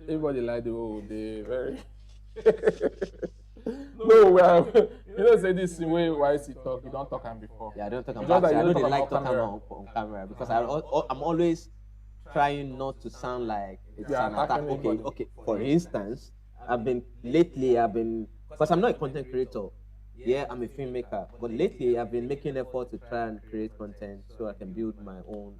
Everybody like the whole day. Very. No, well, you know, say this way. Why is he talk? You don't talk him before. Yeah, I don't talk It's about just that I you know don't they talk like about talking camera. on camera because I'm always trying not to sound like it's Yeah, an attack. attacking Okay, anybody. okay. For instance, I've been because I'm not a content creator. Yeah, I'm a filmmaker, but lately I've been making effort to try and create content so I can build my own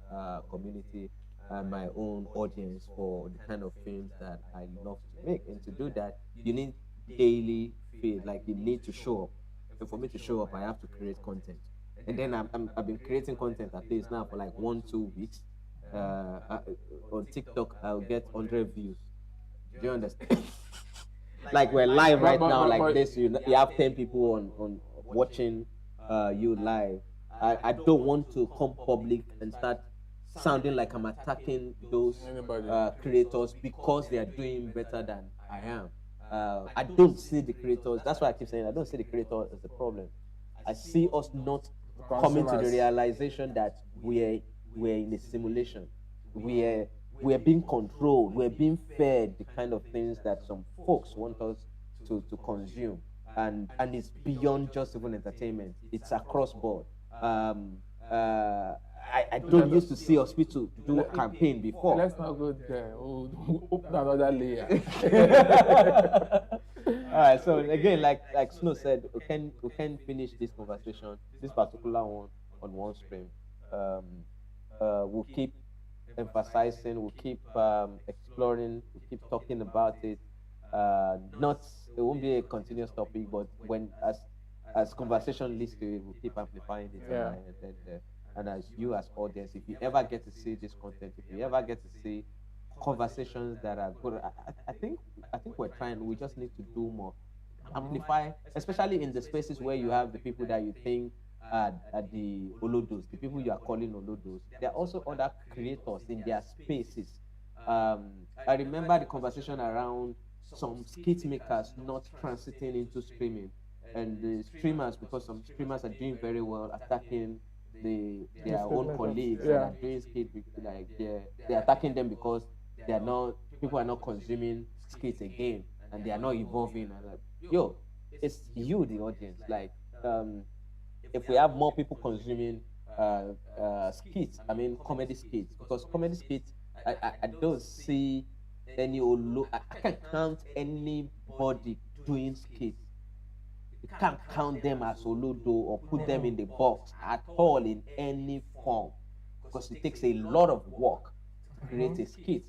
community and my own audience for the kind of films that I love to make. And to do that, you need daily feed, like you need to show up. So for me to show up, I have to create content. And then I've been creating content at least now for like 1-2 weeks. On TikTok, I'll get 100 views. Do you understand? Like we're live right now, like this. You have 10 people on watching you live. I don't want to come public and start sounding like I'm attacking those Anybody. creators because they are doing better than I am. I don't see the creators. That's why I keep saying I don't see the creator as the problem. I see us not coming to the Consumers. realization that we're in a simulation. We're being controlled. We're being fed the kind of things that some folks want us to consume, and it's beyond just even entertainment. It's across board. I don't used to see hospital do a campaign before. Let's not go there. We'll open another layer. All right. So again, like Snow said, we can finish this conversation, this particular one on one stream. We'll keep emphasizing, we'll keep exploring, we'll keep talking about it. Not it won't be a continuous topic, but when as conversation leads to it, we'll keep amplifying it. Yeah. And as you as audience, if you ever get to see this content, if you ever get to see conversations that are good. I think we just need to do more. Amplify, especially in the spaces where you have the people that you think are the olodos, the people you are calling olodos. There are also other creators in their spaces. I remember the conversation around some skit makers not transiting into streaming, and the streamers, because some streamers are doing very well, attacking their own colleagues that Yeah. are doing skit, like they're attacking them because they are not people are not consuming skits again, and they are not evolving. And like, yo, it's you, the audience. Like, if we have more people consuming skits, I mean comedy skits, because comedy skits, I don't see any I can't count anybody doing skits. You can't count them as olodo or put them in the box at all in any form, because it takes a lot of work to create a skit.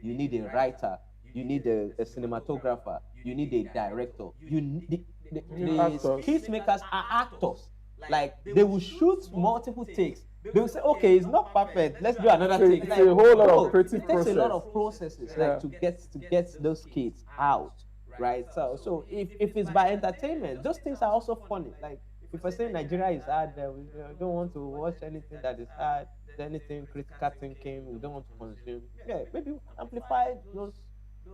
You need a writer, you need a cinematographer, you need a director, you need the Actors. skit makers are actors. Like, they will shoot multiple takes. They will say, okay, it's not perfect, let's do another So take. it's Like, a whole lot bro, of creative it takes a lot process. of processes, Yeah. like, to get those skits out, right? So if it's by entertainment, those things are also funny. Like, if I say Nigeria is hard, we don't want to watch anything that is hard, anything critical thinking, we don't want to consume. Yeah, maybe amplify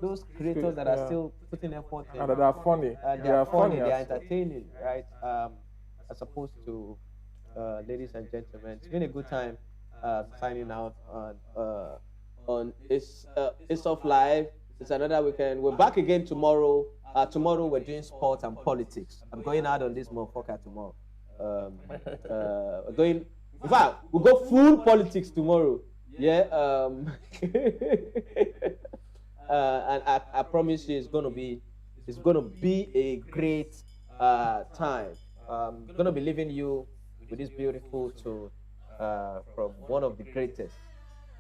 those creators that are Yeah. still putting effort in. And that are funny. They are funny, they are as well. entertaining, right? As opposed to ladies and gentlemen, it's been a good time signing out on it's off live. It's another weekend. We're back again tomorrow. Tomorrow we're doing sports and politics. I'm going out on this motherfucker tomorrow. We're going. In fact, we'll go full politics tomorrow. Yeah. And I promise you, it's gonna be a great time. Gonna be leaving you with this beautiful tune from one of the greatest.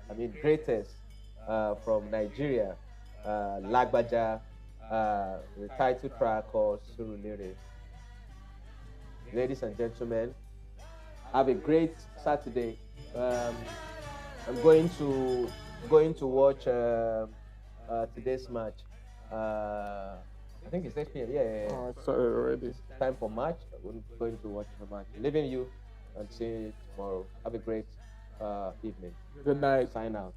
I mean, greatest from Nigeria, Lagbaja, the title track called Surulere. Ladies and gentlemen, have a great Saturday. I'm going to watch today's match. I think it's 8 p.m. Yeah. Oh, I saw it already. Time for match. We're going to watch the match. Leaving you and seeing you tomorrow. Have a great evening. Good night. Sign out.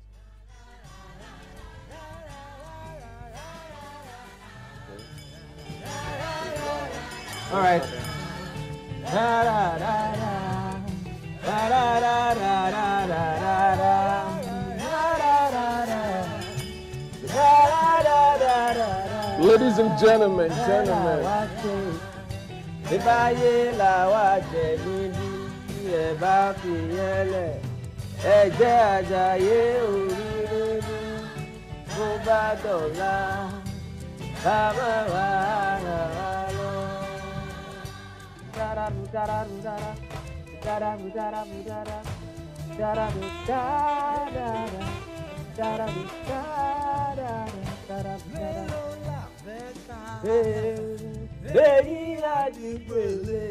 All right. Da, da, da, da. Da, da, da, da, da, da, da. Da, da, da, da. Da, da, da, da, da. Ladies and gentlemen, Ìbáyé làwa jẹ níbí ẹ bá fi yẹn lẹ̀, ẹ jẹ́ àjàyè oríire bí bó bá dọ̀la ká má wá rà wá lọ. Dáramu dáramu dára, dáramu dáramu dára, dáramu dára, dáramu dára, dáramu dára. Èyí àdìgbèlè.